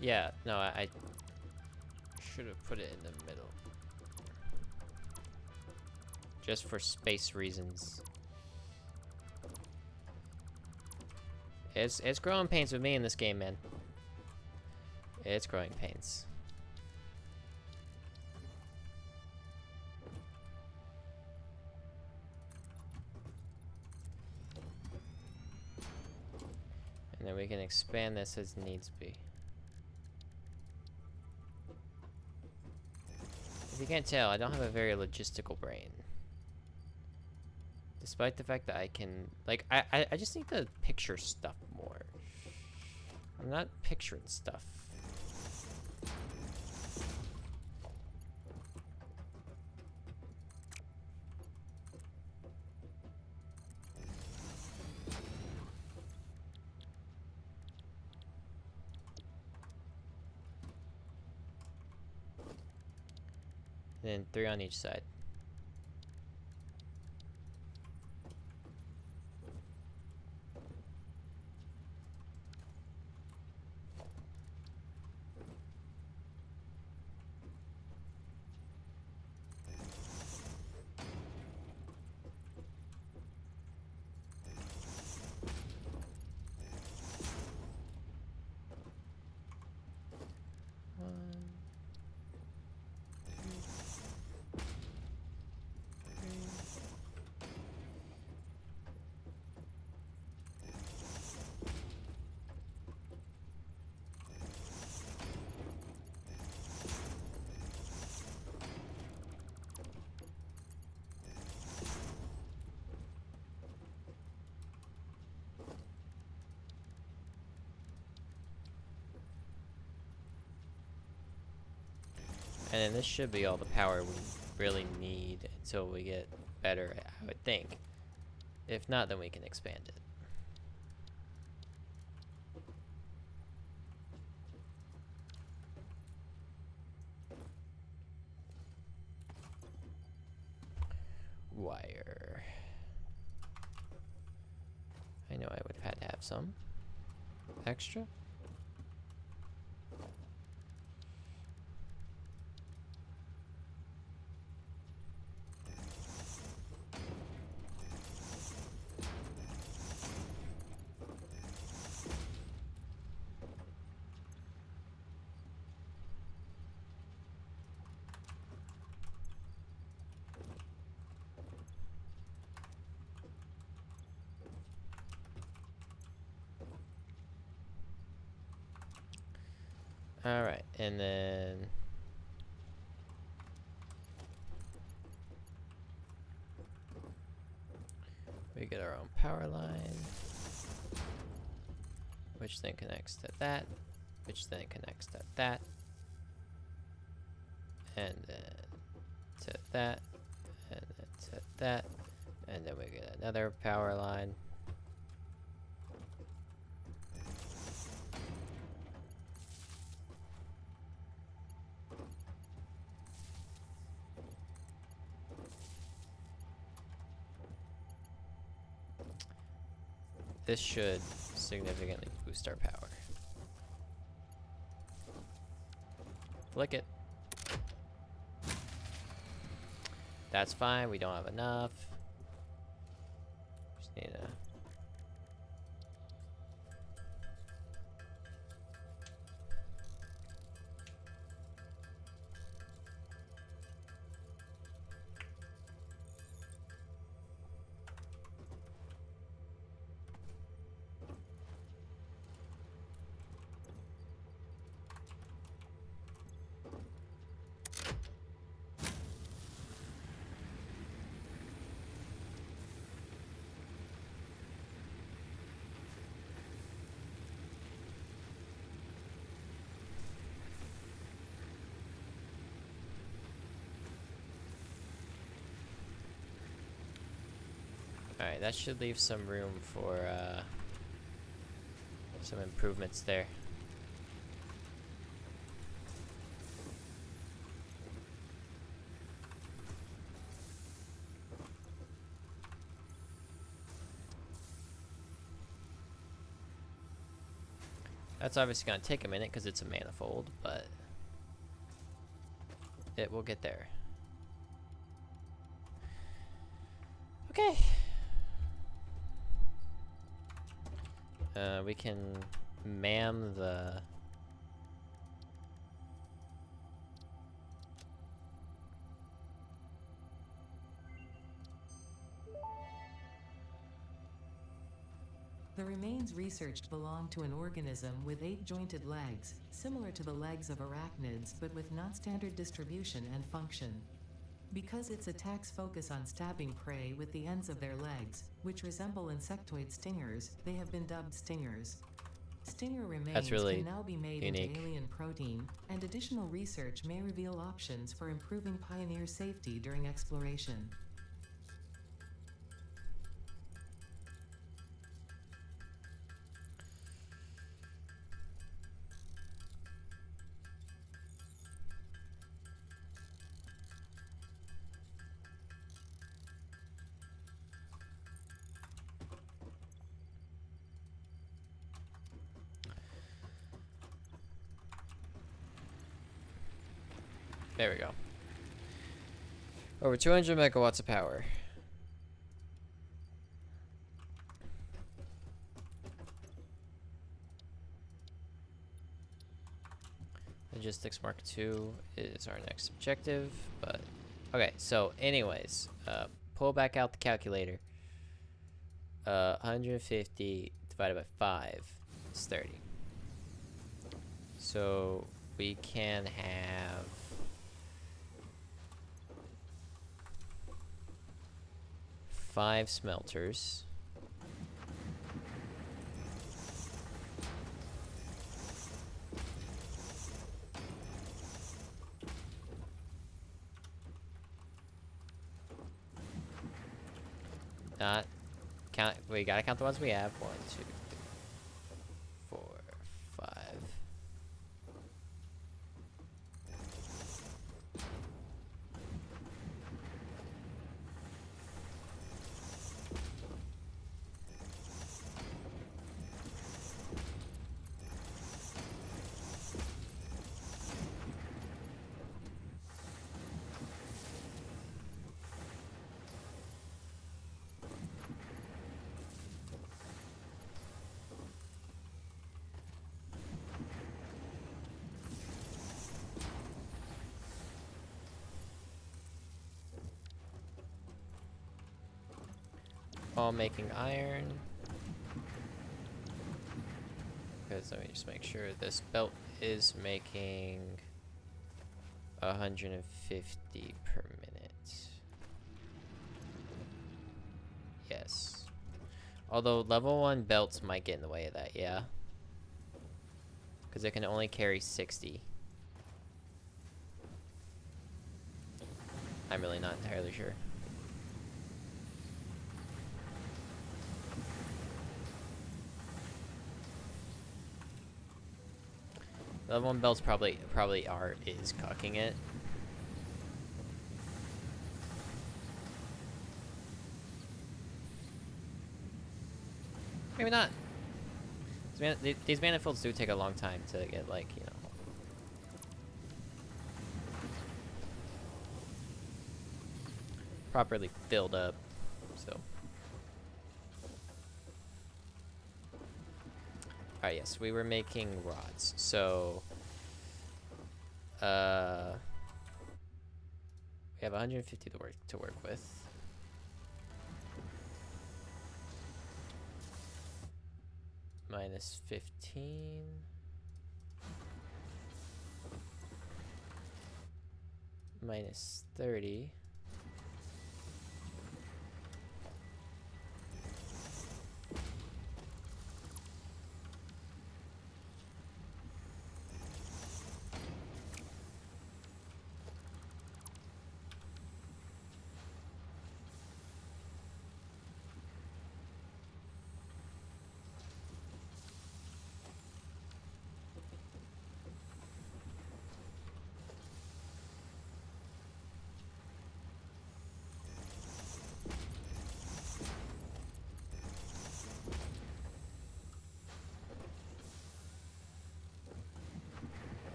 Yeah, no, I should have put it in the middle. Just for space reasons. It's growing pains with me in this game, man. It's growing pains. And then we can expand this as needs be. If you can't tell, I don't have a very logistical brain. Despite the fact that I can, like, I just need to picture stuff more. I'm not picturing stuff. And then 3 on each side. And then this should be all the power we really need until we get better, I would think. If not, then we can expand it. Wire. I know I would have had to have some extra. Alright, and then we get our own power line, which then connects to that, which then connects to that, and then to that, and then to that, and then we get another power line. this should significantly boost our power. Flick it. That's fine, we don't have enough. Just need to... Alright, that should leave some room for some improvements there. That's obviously going to take a minute because it's a manifold, but it will get there. Okay. We can man the... The remains researched belong to an organism with 8 jointed legs, similar to the legs of arachnids but with non-standard distribution and function. Because its attacks focus on stabbing prey with the ends of their legs, which resemble insectoid stingers, they have been dubbed stingers. Stinger remains really can now be made unique. into alien protein, and additional research may reveal options for improving Pioneer safety during exploration. There we go. Over 200 megawatts of power. Logistics Mark II is our next objective, but okay, so anyways, pull back out the calculator. 150 divided by 5 is 30. So we can have 5 smelters. Not count. We gotta count the ones we have. 1, 2, 3, 4, 5. All making iron. Because let me just make sure this belt is making 150 per minute. Yes. Although level 1 belts might get in the way of that, yeah. Because it can only carry 60. I'm really not entirely sure. Level 1 belts probably is cucking it. Maybe not. These manifolds do take a long time to get, like, you know. Properly filled up, so. Alright, yes, we were making rods, so. We have 150 to work with. Minus 15. Minus 30.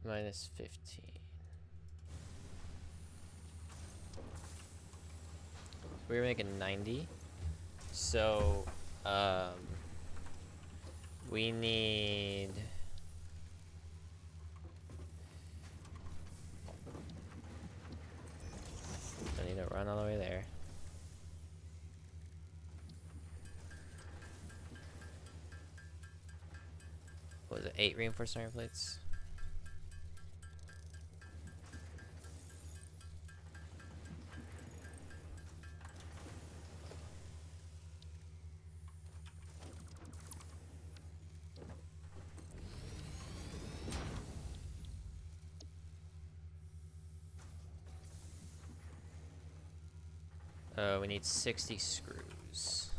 Minus 15. We were making 90. So, we need. I need to run all the way there. What was it? 8 reinforced iron plates? We need 60 screws.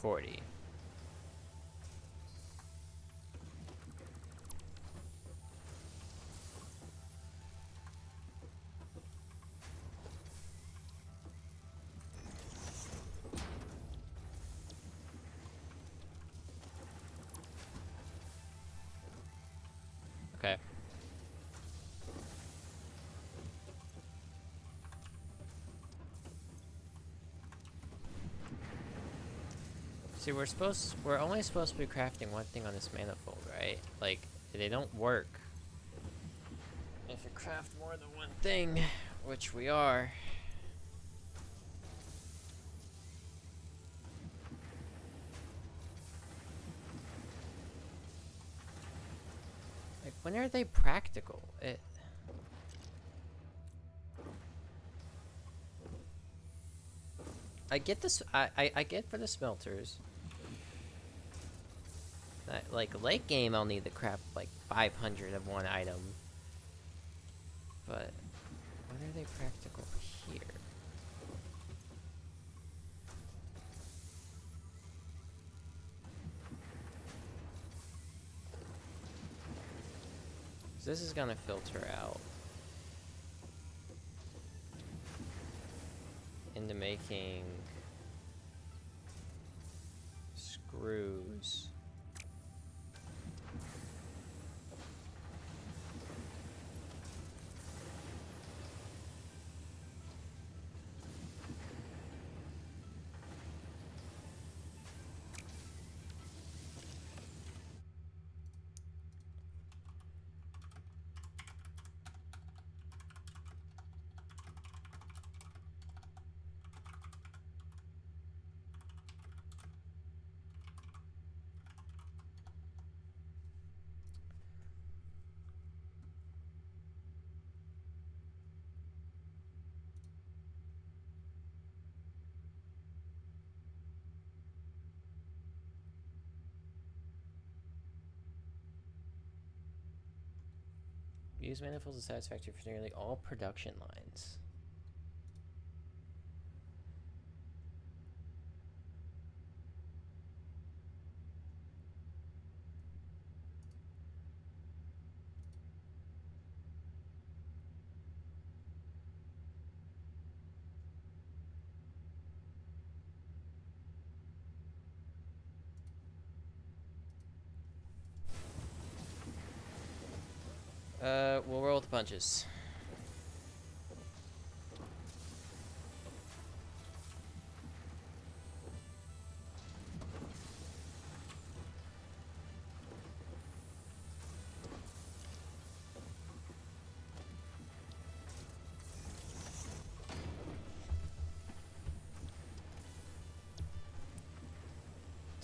$40. Okay. See, we're only supposed to be crafting one thing on this manifold, right? Like, they don't work if you craft more than one thing, which we are. Like, when are they practical? I get this. I get for the smelters. Like late game, I'll need to craft like 500 of one item. But when are they practical here? So this is gonna filter out into making screws. Use manifolds as satisfactory for nearly all production lines. We'll roll with the punches.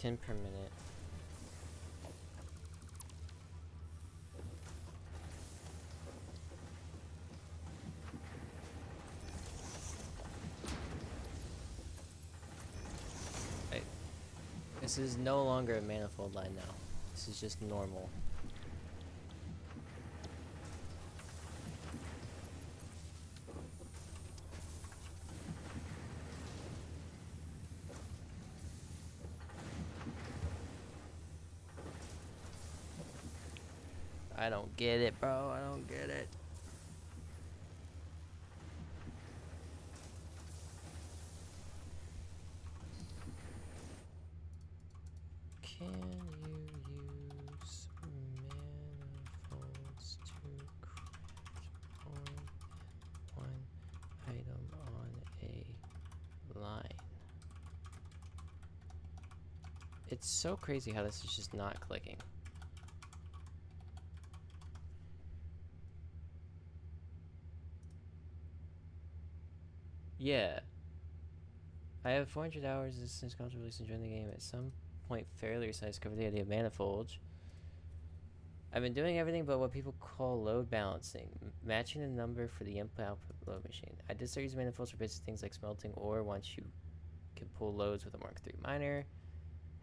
$10 per minute. This is no longer a manifold line now. This is just normal. I don't get it, bro. I don't get it. Can you use manifolds to craft one item on a line? It's so crazy how this is just not clicking. Yeah. I have 400 hours since console release enjoying the game. At some point, failure sites cover the idea of manifolds. I've been doing everything but what people call load balancing, matching the number for the input-output load machine. I did start using manifolds for basic things like smelting ore once you can pull loads with a Mark III miner.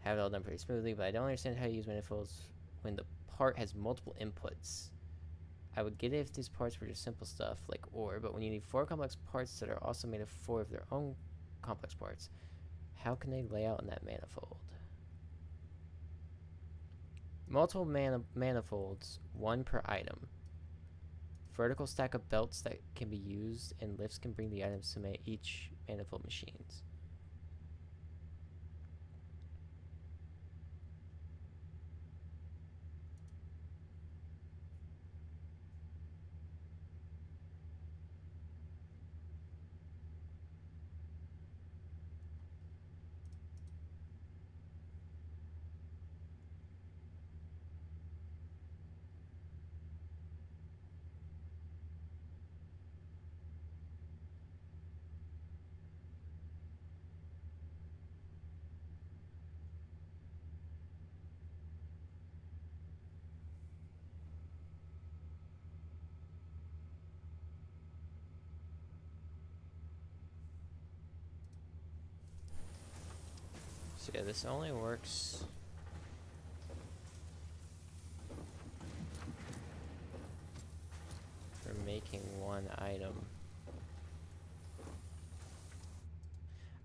Have it all done pretty smoothly, but I don't understand how you use manifolds when the part has multiple inputs. I would get it if these parts were just simple stuff like ore, but when you need 4 complex parts that are also made of 4 of their own complex parts, how can they lay out in that manifold? Multiple manifolds, 1 per item. Vertical stack of belts that can be used, and lifts can bring the items to each manifold machines. So yeah, this only works for making 1 item.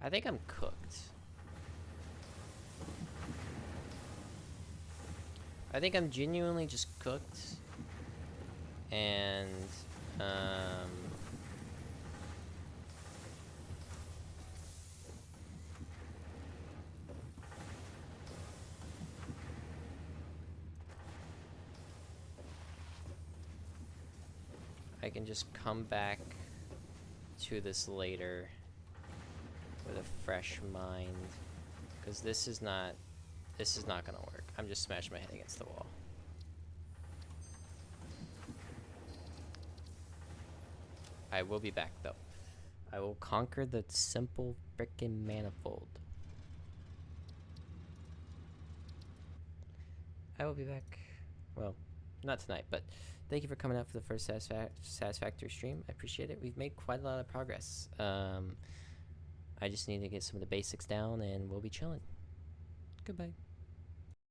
I think I'm cooked. I think I'm genuinely just cooked. And, I can just come back to this later with a fresh mind, because this is not gonna work. I'm just smashing my head against the wall. I will be back though. I will conquer the simple frickin' manifold. I will be back. Well, not tonight, but thank you for coming out for the first Satisfactory stream. I appreciate it. We've made quite a lot of progress. I just need to get some of the basics down and we'll be chilling. Goodbye.